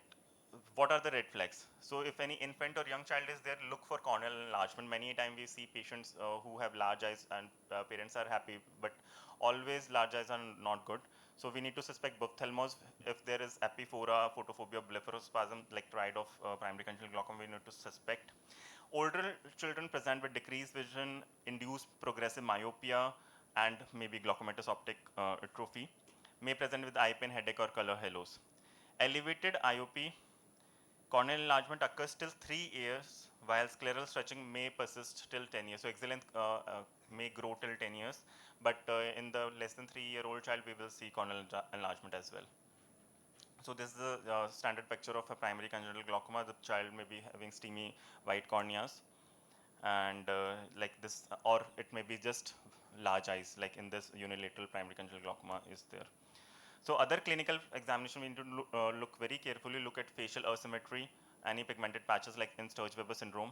[SPEAKER 10] What are the red flags? So if any infant or young child is there, look for corneal enlargement. Many times we see patients who have large eyes and parents are happy, but always large eyes are not good. So we need to suspect ophthalmos. If there is epiphora, photophobia, blepharospasm, like triad of primary congenital glaucoma, we need to suspect. Older children present with decreased vision, induced progressive myopia, and maybe glaucomatous optic atrophy, may present with eye pain, headache, or color halos. Elevated IOP, corneal enlargement occurs till 3 years, while scleral stretching may persist till 10 years. So excellent may grow till 10 years, but in the less than 3-year-old child, we will see corneal enlargement as well. So this is the standard picture of a primary congenital glaucoma. The child may be having steamy white corneas, and like this, or it may be just large eyes, like in this unilateral primary congenital glaucoma is there. So other clinical examination, we need to look very carefully, look at facial asymmetry, any pigmented patches like in Sturge-Weber syndrome.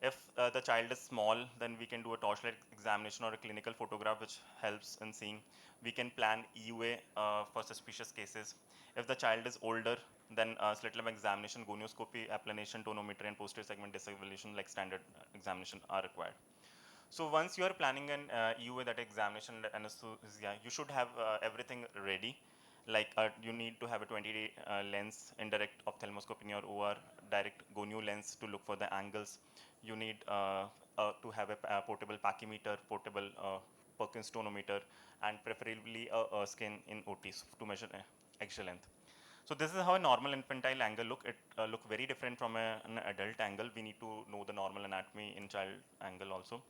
[SPEAKER 10] If the child is small, then we can do a torchlight examination or a clinical photograph, which helps in seeing. We can plan EUA for suspicious cases. If the child is older, then slit lamp examination, gonioscopy, applanation, tonometry, and posterior segment dissection like standard examination are required. So once you are planning an EUA, that examination anesthesia, you should have everything ready. Like you need to have a 20-day lens, indirect ophthalmoscope in your OR, direct gonio lens to look for the angles. You need to have a portable pachymeter, portable Perkins tonometer, and preferably a skin in OTs to measure axial length. So this is how a normal infantile angle look. It look very different from an adult angle. We need to know the normal anatomy in child angle also.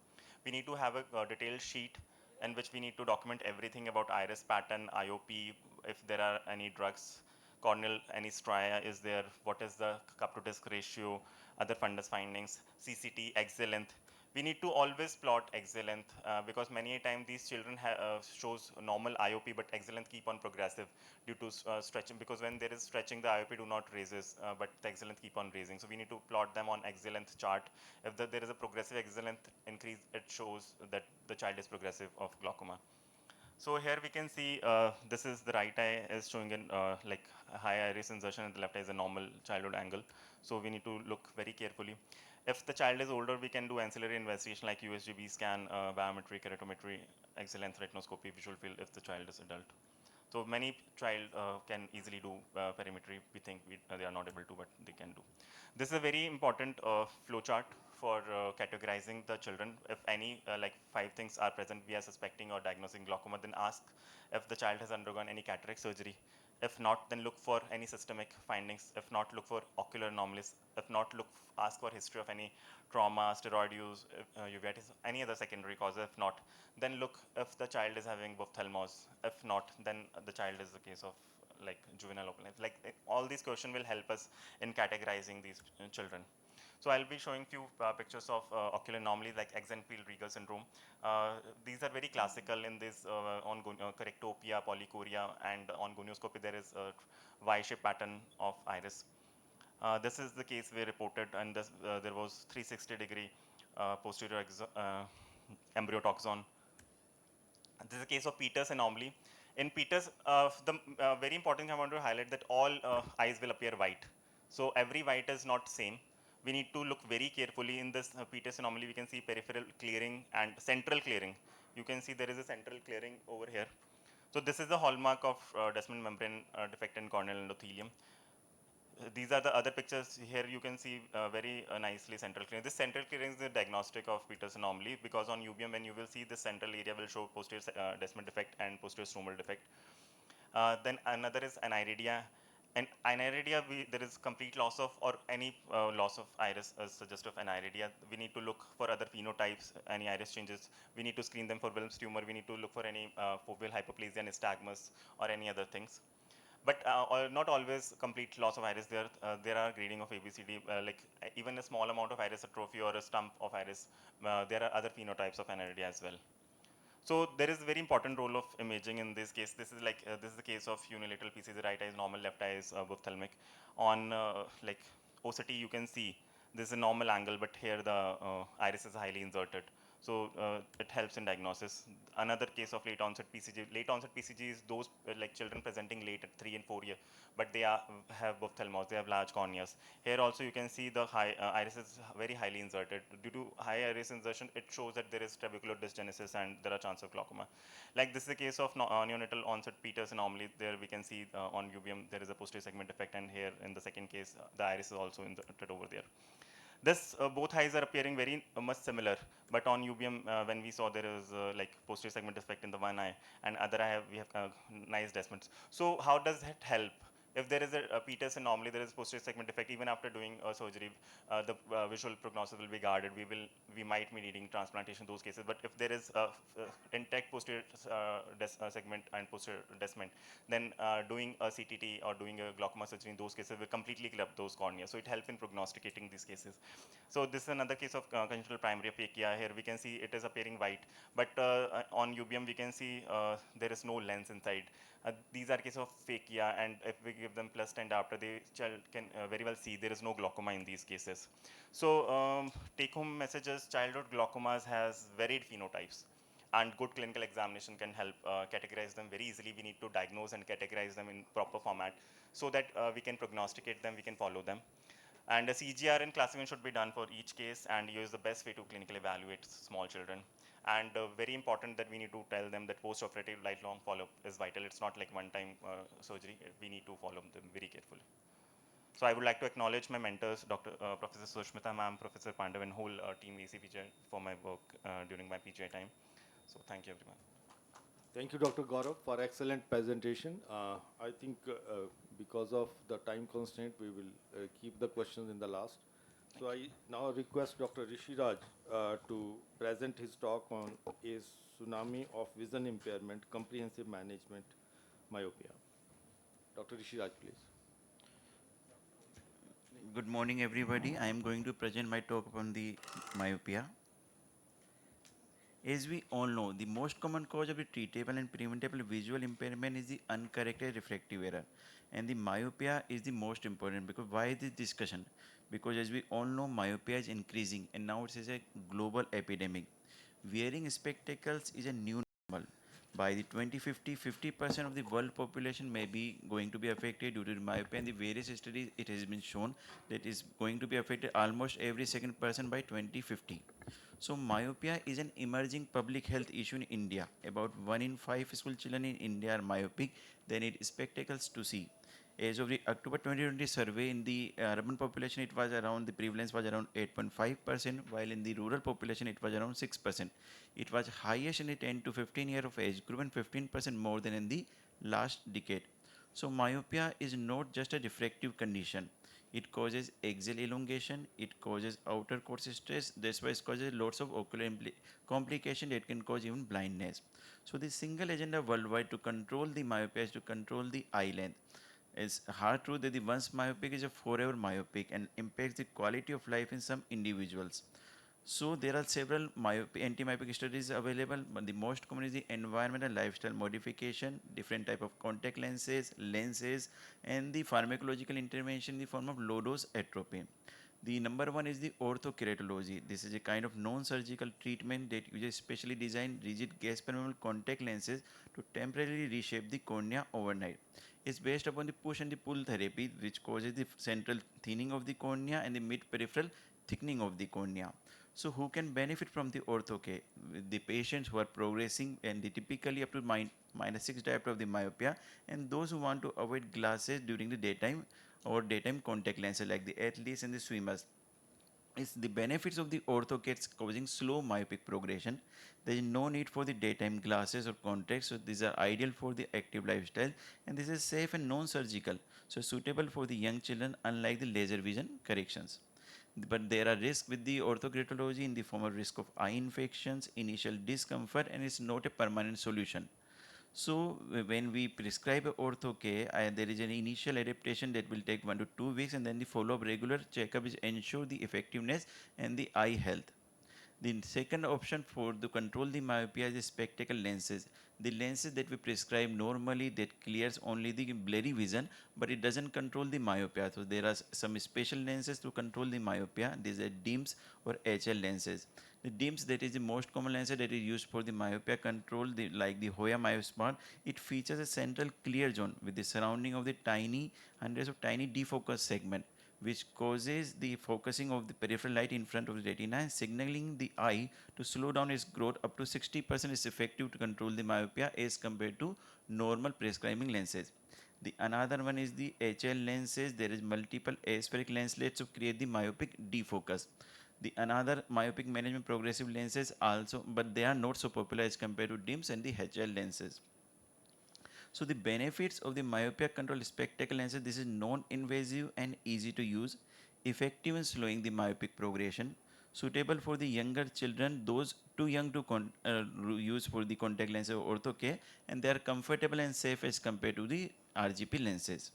[SPEAKER 10] We need to have a detailed sheet in which we need to document everything about iris pattern, IOP, if there are any drugs, corneal, any stria is there, what is the cup to disc ratio, other fundus findings, CCT, axial length. We need to always plot axial length because many a time these children shows normal IOP, but axial length keep on progressive due to stretching, because when there is stretching, the IOP do not raises, but the axial length keep on raising. So we need to plot them on axial length chart. If there is a progressive axial length increase, it shows that the child is progressive of glaucoma. So here we can see this is the right eye is showing an like a high iris insertion, and the left eye is a normal childhood angle. So we need to look very carefully. If the child is older, we can do ancillary investigation like USGB scan, biometry, keratometry, axial length retinoscopy, visual field if the child is adult. So many child can easily do perimetry. We think they are not able to, but they can do. This is a very important flow chart for categorizing the children. If any like 5 things are present, we are suspecting or diagnosing glaucoma, then ask if the child has undergone any cataract surgery. If not, then look for any systemic findings. If not, look for ocular anomalies. If not, ask for history of any trauma, steroid use, uveitis, any other secondary cause. If not, then look if the child is having ophthalmos. If not, then the child is the case of like juvenile open. Like all these questions will help us in categorizing these children. So I'll be showing few pictures of ocular anomalies like Axenfeld-Rieger syndrome. These are very classical in this on correctopia, polychoria, and on gonioscopy there is a Y-shaped pattern of iris. This is the case we reported, and this, there was 360-degree posterior embryotoxon. This is a case of Peters anomaly. In Peters, the very important thing I want to highlight that all eyes will appear white. So every white is not same. We need to look very carefully in this Peters anomaly. We can see peripheral clearing and central clearing. You can see there is a central clearing over here. So this is the hallmark of descendant membrane defect in corneal endothelium. These are the other pictures. Here you can see very nicely central clearing. This central clearing is the diagnostic of Peters anomaly, because on UBM when you will see this central area will show posterior descendant defect and posterior stromal defect. Then another is aniridia. And aniridia, there is complete loss of or any loss of iris as suggestive of aniridia. We need to look for other phenotypes, any iris changes. We need to screen them for Wilms tumor. We need to look for any foveal hyperplasia, nystagmus, or any other things. But not always complete loss of iris. There are grading of ABCD, like even a small amount of iris atrophy or a stump of iris. There are other phenotypes of aniridia as well. So there is a very important role of imaging in this case. This is like this is the case of unilateral PCG. Right eye is normal, left eye is ophthalmic. On like OCT, you can see this is a normal angle, but here the iris is highly inserted. So it helps in diagnosis. Another case of late onset PCG. Late onset PCG is those like children presenting late at 3 and 4 years, but they have ophthalmos. They have large corneas. Here also you can see the iris is very highly inserted. Due to high iris insertion, it shows that there is trabecular dysgenesis and there are chances of glaucoma. Like this is the case of neonatal onset Peters anomaly. There we can see on UBM there is a posterior segment defect, and here in the second case the iris is also inserted over there. This both eyes are appearing very much similar, but on UBM when we saw there is like posterior segment defect in the one eye, and other eye we have nice descendants. So how does it help? If there is a Peters anomaly, there is posterior segment defect, even after doing surgery, the visual prognosis will be guarded. We might be needing transplantation in those cases. But if there is intact posterior segment and posterior descent, then doing a CTT or doing a glaucoma surgery in those cases will completely clear up those cornea. So it helps in prognosticating these cases. So this is another case of congenital primary aphakia. Here we can see it is appearing white, but on UBM we can see there is no lens inside. These are cases of phakia, and if we give them plus 10 after, the child can very well see there is no glaucoma in these cases. So take-home messages: childhood glaucomas has varied phenotypes, and good clinical examination can help categorize them very easily. We need to diagnose and categorize them in proper format so that we can prognosticate them, we can follow them. And a CGR and classification should be done for each case, and use the best way to clinically evaluate small children. And very important that we need to tell them that post-operative lifelong follow-up is vital. It's not like one-time surgery. We need to follow them very carefully. So I would like to acknowledge my mentors, Professor Sushmita ma'am, Professor Pandav, and whole team ACPGI for my work during my PGI time. So thank you, everyone.
[SPEAKER 5] Thank you, Dr. Gaurav, for excellent presentation. I think because of the time constraint, we will keep the questions in the last. So I now request Dr. Rishiraj to present his talk on a tsunami of vision impairment, comprehensive management, myopia. Dr. Rishiraj, please.
[SPEAKER 1] Good morning, everybody. I am going to present my talk upon the myopia. As we all know, the most common cause of the treatable and preventable visual impairment is the uncorrected refractive error. And the myopia is the most important, because why this discussion? Because as we all know, myopia is increasing, and now it is a global epidemic. Wearing spectacles is a new normal. By the 2050, 50% of the world population may be going to be affected due to myopia, and the various studies it has been shown that is going to be affected almost every second person by 2050. So myopia is an emerging public health issue in India. About 1 in 5 school children in India are myopic. They need spectacles to see. As of the October 2020 survey, in the urban population, it was around, the prevalence was around 8.5%, while in the rural population, it was around 6%. It was highest in the 10 to 15 year of age group, and 15% more than in the last decade. So myopia is not just a refractive condition. It causes axial elongation, it causes outer course stress, that's why it causes lots of ocular complication that can cause even blindness. So the single agenda worldwide to control the myopia is to control the eye length. It's hard truth that the once myopic is a forever myopic and impacts the quality of life in some individuals. So there are several anti-myopic studies available, but the most common is the environment and lifestyle modification, different type of contact lenses, and the pharmacological intervention in the form of low-dose atropine. The number one is the orthokeratology. This is a kind of non-surgical treatment that uses specially designed rigid gas-permeable contact lenses to temporarily reshape the cornea overnight. It's based upon the push and the pull therapy, which causes the central thinning of the cornea and the mid-peripheral thickening of the cornea. So who can benefit from the ortho-K? The patients who are progressing and they typically up to -6 diopter of the myopia, and those who want to avoid glasses during the daytime or daytime contact lenses like the athletes and the swimmers. It's the benefits of the ortho-K's causing slow myopic progression. There is no need for the daytime glasses or contacts, so these are ideal for the active lifestyle, and this is safe and non-surgical, so suitable for the young children unlike the laser vision corrections. But there are risks with the orthokeratology in the form of risk of eye infections, initial discomfort, and it's not a permanent solution. So when we prescribe ortho-K, there is an initial adaptation that will take 1 to 2 weeks, and then the follow-up regular checkup is ensure the effectiveness and the eye health. The second option for to control the myopia is the spectacle lenses. The lenses that we prescribe normally that clears only the blurry vision, but it doesn't control the myopia. So there are some special lenses to control the myopia. These are DIMS or HL lenses. The DIMS, that is the most common lens that is used for the myopia control, like the Hoya MyoSmart. It features a central clear zone with the surrounding of the hundreds of tiny defocus segment, which causes the focusing of the peripheral light in front of the retina, signaling the eye to slow down its growth. Up to 60% is effective to control the myopia as compared to normal prescribing lenses. The another one is the HL lenses. There is multiple aspheric lenslets to create the myopic defocus. The another myopic management progressive lenses also, but they are not so popular as compared to DIMS and the HL lenses. So the benefits of the myopia control spectacle lenses, this is non-invasive and easy to use, effective in slowing the myopic progression, suitable for the younger children, those too young to use for the contact lens or ortho care, and they are comfortable and safe as compared to the RGP lenses.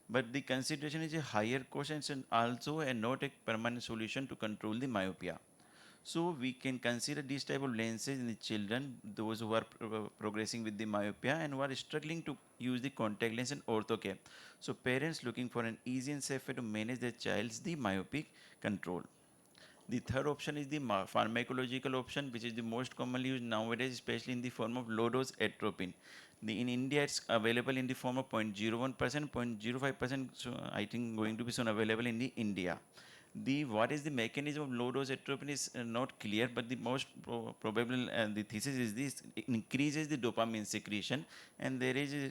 [SPEAKER 1] But the consideration is a higher cost and also a not a permanent solution to control the myopia. So we can consider these type of lenses in the children, those who are progressing with the myopia and who are struggling to use the contact lens and ortho care. So parents looking for an easy and safe way to manage their child's the myopic control. The third option is the pharmacological option, which is the most commonly used nowadays, especially in the form of low dose atropine. In India, it's available in the form of 0.01%, 0.05%. So I think going to be soon available in the India. The what is the mechanism of low dose atropine is not clear, but the most probable the thesis is this: it increases the dopamine secretion, and there is a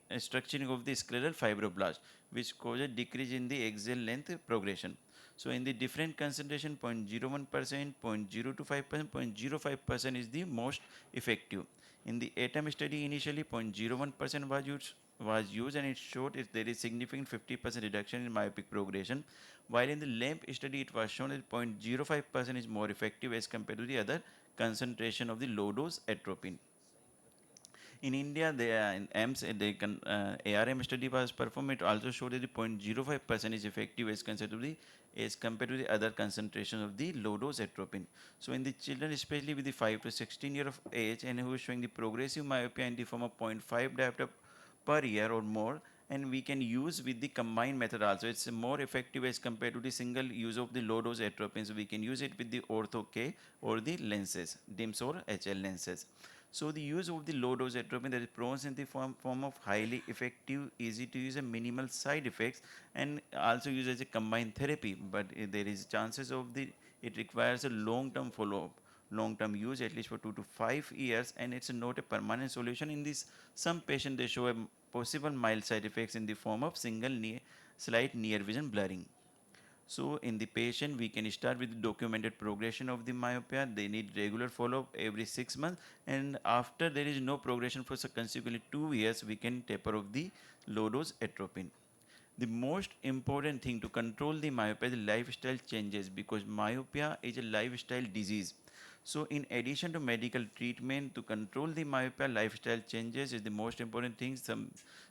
[SPEAKER 1] restructuring of the scleral fibroblast, which causes decrease in the axial length progression. So in the different concentration, 0.01%, 0.025%, 0.05% is the most effective. In the ATOM study, initially 0.01% was used, and it showed if there is significant 50% reduction in myopic progression, while in the LAMP study it was shown that 0.05% is more effective as compared to the other concentration of the low dose atropine. In India, in AMS, ARM study was performed. It also showed that the 0.05% is effective as compared to the other concentrations of the low dose atropine. So in the children, especially with the 5 to 16 year of age, and who is showing the progressive myopia in the form of 0.5 diopter per year or more, and we can use with the combined method also. It's more effective as compared to the single use of the low dose atropine. So we can use it with the ortho K or the lenses, DIMS or HL lenses. So the use of the low dose atropine that is pronounced in the form of highly effective, easy to use and minimal side effects, and also used as a combined therapy. But there is chances of it requires a long-term follow-up, long-term use at least for 2 to 5 years, and it's not a permanent solution. In this, some patients they show a possible mild side effects in the form of slight near vision blurring. So in the patient, we can start with the documented progression of the myopia. They need regular follow-up every 6 months, and after there is no progression for consequently 2 years, we can taper off the low-dose atropine. The most important thing to control the myopia is lifestyle changes, because myopia is a lifestyle disease. So in addition to medical treatment, to control the myopia, lifestyle changes is the most important thing.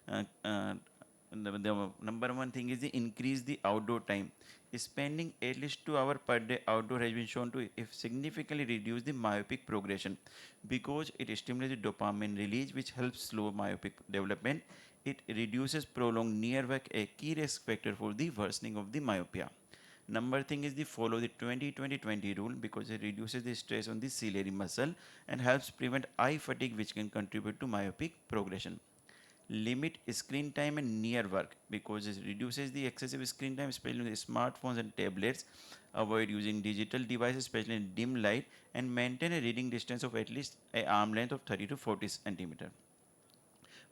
[SPEAKER 1] Uh, uh, the number one thing is the increase the outdoor time. Spending at least 2 hours per day outdoor has been shown to significantly reduce the myopic progression, because it stimulates the dopamine release, which helps slow myopic development. It reduces prolonged near work, a key risk factor for the worsening of the myopia. Number thing is the follow the 20-20-20 rule, because it reduces the stress on the ciliary muscle and helps prevent eye fatigue, which can contribute to myopic progression. Limit screen time and near work, because it reduces the excessive screen time, especially with smartphones and tablets. Avoid using digital devices, especially in dim light, and maintain a reading distance of at least an arm length of 30 to 40 centimeter.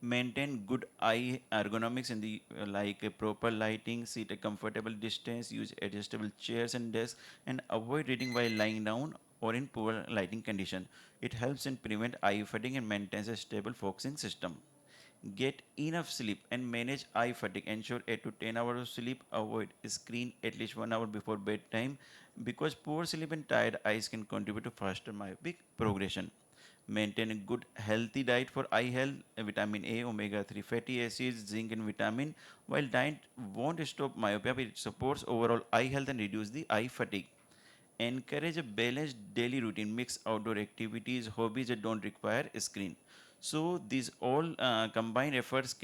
[SPEAKER 1] Maintain good eye ergonomics in the like a proper lighting, sit a comfortable distance, use adjustable chairs and desks, and avoid reading while lying down or in poor lighting condition. It helps in prevent eye fatigue and maintains a stable focusing system. Get enough sleep and manage eye fatigue. Ensure 8 to 10 hours of sleep. Avoid screen at least 1 hour before bedtime, because poor sleep and tired eyes can contribute to faster myopic progression. Maintain a good healthy diet for eye health, vitamin A, omega-3 fatty acids, zinc and vitamin. While diet won't stop myopia, but it supports overall eye health and reduce the eye fatigue. Encourage a balanced daily routine, mix outdoor activities, hobbies that don't require a screen. So these all combined efforts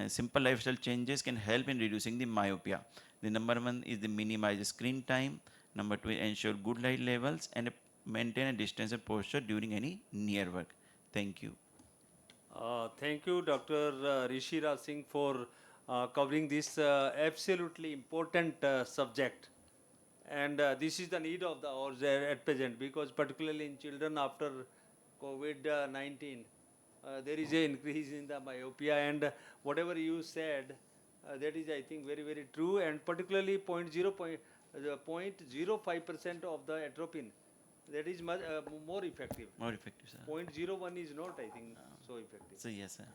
[SPEAKER 1] simple lifestyle changes can help in reducing the myopia. The number one is the minimize screen time. Number two, ensure good light levels and maintain a distance and posture during any near work. Thank you.
[SPEAKER 3] Thank you, Dr. Rishi Raj Singh, for covering this absolutely important subject. And this is the need of the hour at present, because particularly in children after COVID-19, there is an increase in the myopia, and whatever you said, that is, I think, very, very true, and particularly 0.05% of the atropine, that is much more effective.
[SPEAKER 1] More effective, sir.
[SPEAKER 3] 0.01 is not, I think, so effective.
[SPEAKER 1] So yes, sir.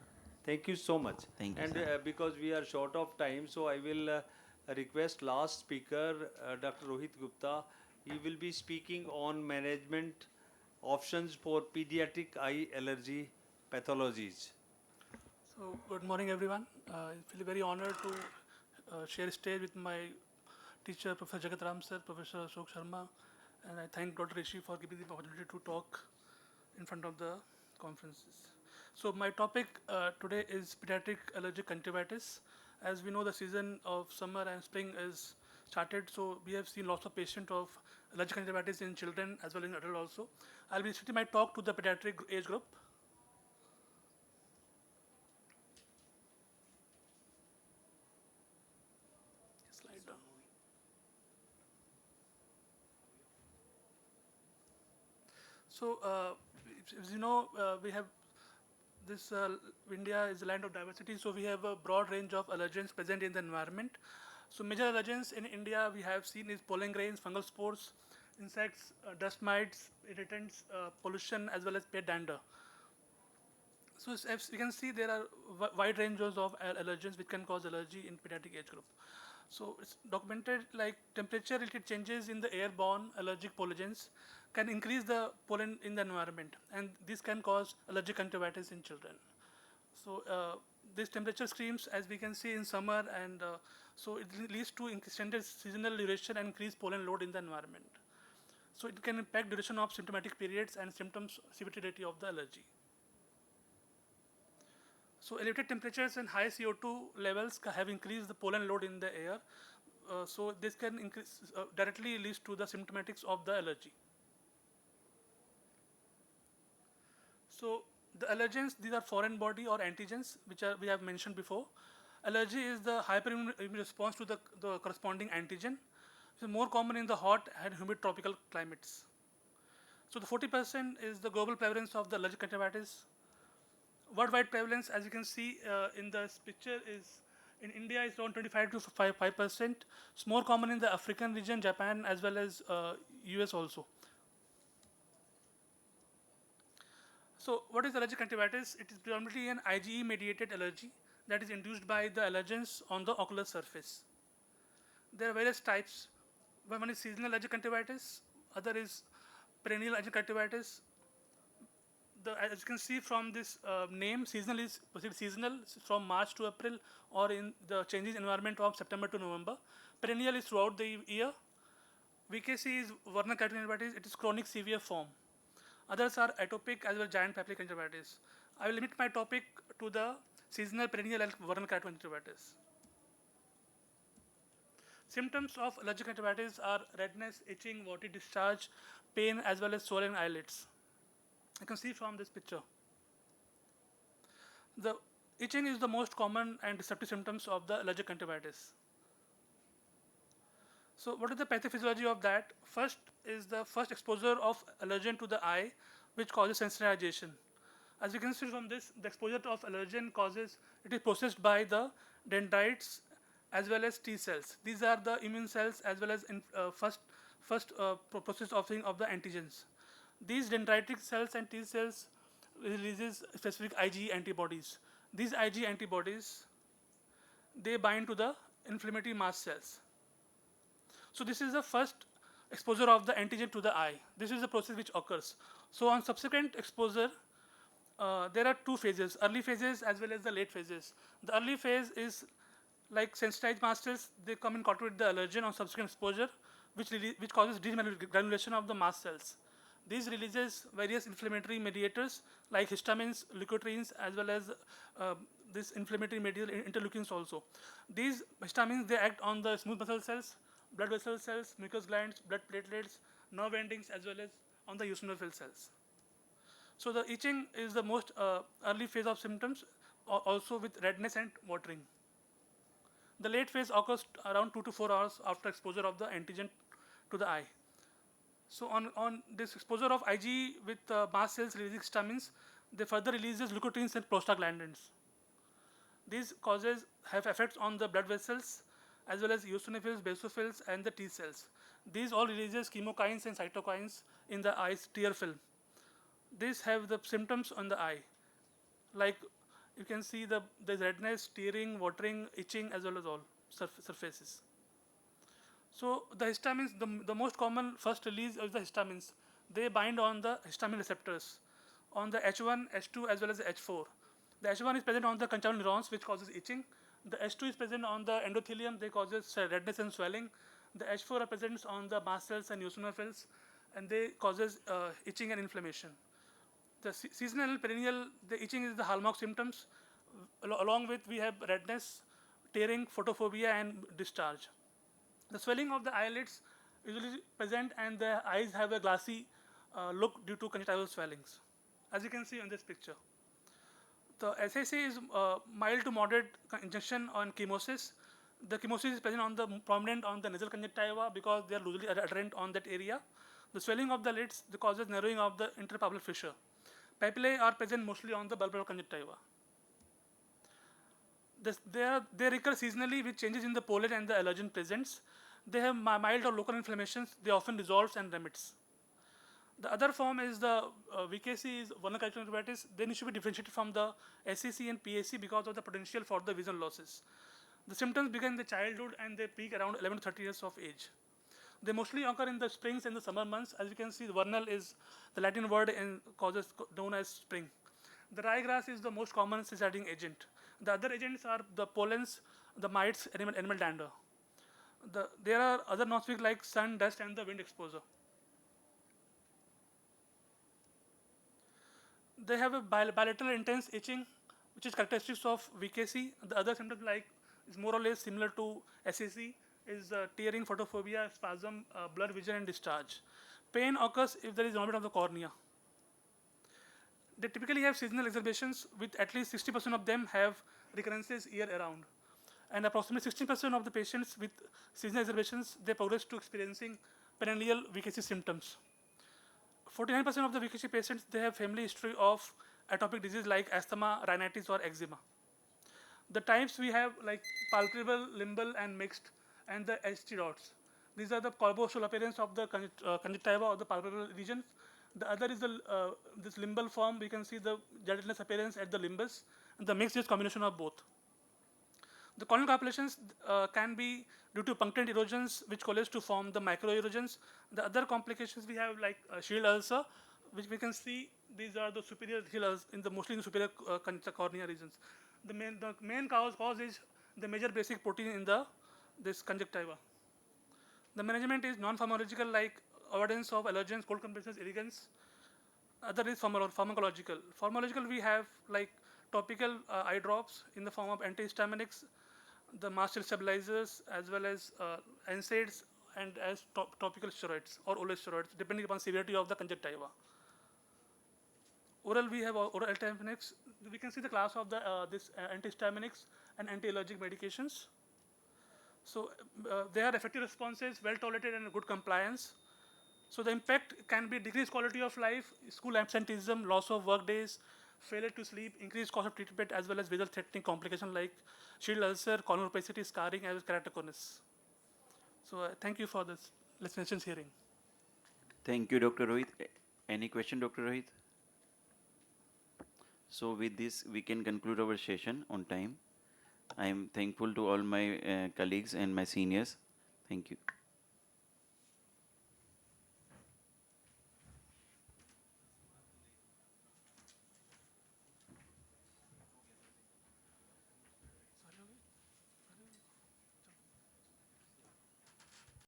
[SPEAKER 3] Thank you so much.
[SPEAKER 1] Thank you,
[SPEAKER 3] And
[SPEAKER 1] sir.
[SPEAKER 3] because we are short of time, so I will request last speaker, Dr. Rohit Gupta. He will be speaking on management options for pediatric eye allergy pathologies.
[SPEAKER 11] So, good morning, everyone. I feel very honored to share stage with my teacher, Professor Jagat Ram sir, Professor Ashok Sharma, and I thank Dr. Rishi for giving the opportunity to talk in front of the conferences. So, my topic today is pediatric allergic conjunctivitis. As we know, the season of summer and spring is started, so we have seen lots of patients of allergic conjunctivitis in children as well as in adults also. I'll be restricting my talk to the pediatric age group. Slide down. So, as you know, we have this India is a land of diversity, so we have a broad range of allergens present in the environment. So, major allergens in India we have seen is pollen grains, fungal spores, insects, dust mites, irritants, pollution, as well as pet dander. So, as you can see, there are wide ranges of allergens which can cause allergy in pediatric age group. So, it's documented like temperature-related changes in the airborne allergic pollugens can increase the pollen in the environment, and this can cause allergic conjunctivitis in children. So, these temperature extremes, as we can see in summer, and so it leads to extended seasonal duration and increased pollen load in the environment. So, it can impact duration of symptomatic periods and symptoms severity of the allergy. So, elevated temperatures and high CO2 levels have increased the pollen load in the air. So, this can increase directly leads to the symptomatics of the allergy. So, the allergens, these are foreign body or antigens, which are we have mentioned before. Allergy is the hyperimmune response to the corresponding antigen. It's more common in the hot and humid tropical climates. So, the 40% is the global prevalence of the allergic conjunctivitis. Worldwide prevalence, as you can see in this picture, is in India is around 25 to 5%. It's more common in the African region, Japan, as well as US also. So, what is allergic conjunctivitis? It is predominantly an IgE-mediated allergy that is induced by the allergens on the ocular surface. There are various types. One is seasonal allergic conjunctivitis, other is perennial allergic conjunctivitis. As you can see from this name, seasonal is seasonal from March to April, or in the changing environment of September to November. Perennial is throughout the year. VKC is vernal conjunctivitis. It is chronic severe form. Others are atopic as well as giant papillary conjunctivitis. I will limit my topic to the seasonal, perennial, and vernal conjunctivitis. Symptoms of allergic conjunctivitis are redness, itching, watery discharge, pain, as well as swollen eyelids. You can see from this picture. The itching is the most common and disruptive symptoms of the allergic conjunctivitis. So, what is the pathophysiology of that? First is the first exposure of allergen to the eye, which causes sensitization. As you can see from this, the exposure of allergen causes, it is processed by the dendrites as well as T cells. These are the immune cells as well as first process of the antigens. These dendritic cells and T cells releases specific IgE antibodies. These IgE antibodies, they bind to the inflammatory mast cells. So this is the first exposure of the antigen to the eye. This is the process which occurs. So on subsequent exposure, there are two phases, early phases as well as the late phases. The early phase is like sensitized mast cells, they come in contact with the allergen on subsequent exposure, which causes degranulation of the mast cells. These releases various inflammatory mediators like histamines, leukotrienes, as well as this inflammatory mediator interleukins also. These histamines, they act on the smooth muscle cells, blood vessel cells, mucous glands, blood platelets, nerve endings, as well as on the eosinophil cells. So the itching is the most early phase of symptoms, also with redness and watering. The late phase occurs around 2 to 4 hours after exposure of the antigen to the eye. So on this exposure of IgE with mast cells releasing histamines, they further releases leukotrienes and prostaglandins. These causes have effects on the blood vessels as well as eosinophils, basophils, and the T cells. These all releases chemokines and cytokines in the eye's tear film. These have the symptoms on the eye, like You can see there's redness, tearing, watering, itching, as well as all surfaces. So the histamines, the most common first release of the histamines, they bind on the histamine receptors, on the H1, H2, as well as the H4. The H1 is present on the conjunctival neurons, which causes itching. The H2 is present on the endothelium, they causes redness and swelling. The H4 are present on the mast cells and eosinophils, and they causes itching and inflammation. The seasonal perennial, the itching is the hallmark symptoms. Along with we have redness, tearing, photophobia, and discharge. The swelling of the eyelids usually present, and the eyes have a glassy look due to conjunctival swellings, as you can see in this picture. The SAC is mild to moderate injection on chemosis. The chemosis is present on the prominent on the nasal conjunctiva because they are loosely adherent on that area. The swelling of the lids causes narrowing of the interpalpal fissure. Papillae are present mostly on the bulbar conjunctiva. They recur seasonally with changes in the pollen and the allergen presents. They have mild or local inflammations. They often resolve and remits. The other form is the VKC is vulnar conjunctivitis. They need to be differentiated from the SCC and PAC because of the potential for the vision losses. The symptoms begin in the childhood and they peak around 11 to 30 years of age. They mostly occur in the springs and the summer months. As you can see, the vernal is the Latin word and causes known as spring. The ryegrass is the most common cystidating agent. The other agents are the pollens, the mites, animal dander. There are other non-specific like sun, dust, and the wind exposure. They have a bilateral intense itching, which is characteristics of VKC. The other symptoms like is more or less similar to SAC is tearing, photophobia, spasm, blurred vision, and discharge. Pain occurs if there is involvement of the cornea. They typically have seasonal exacerbations, with at least 60% of them have recurrences year around. And approximately 60% of the patients with seasonal exacerbations, they progress to experiencing perennial VKC symptoms. 49% of the VKC patients, they have family history of atopic disease like asthma, rhinitis, or eczema. The types we have like palpable, limbal, and mixed, and the HT dots. These are the colboidal appearance of the conjunctiva or the palpable region. The other is this limbal form. We can see the gelatinous appearance at the limbus, and the mixed is combination of both. The corneal calculations can be due to punctate erosions, which coalesce to form the microerosions. The other complications we have like shield ulcer, which we can see these are the superior hills in the mostly in the superior cornea regions. The main cause is the major basic protein in this conjunctiva. The management is non-pharmacological like avoidance of allergens, cold compresses, irritants. Other is pharmacological. Pharmacological we have like topical eye drops in the form of antihistaminics, the mast cell stabilizers, as well as NSAIDs and as topical steroids or oral steroids, depending upon severity of the conjunctiva. Oral we have oral antihistaminics. We can see the class of the this antihistaminics and anti-allergic medications. So they are effective responses, well tolerated, and good compliance. So the impact can be decreased quality of life, school absenteeism, loss of work days, failure to sleep, increased cost of treatment, as well as visual threatening complications like shield ulcer, corneal opacity, scarring, as well as keratoconus. So thank you for this listeners hearing.
[SPEAKER 1] Thank you, Dr. Rohit. Any question, Dr. Rohit? So with this, we can conclude our session on time. I am thankful to all my colleagues and my seniors. Thank you.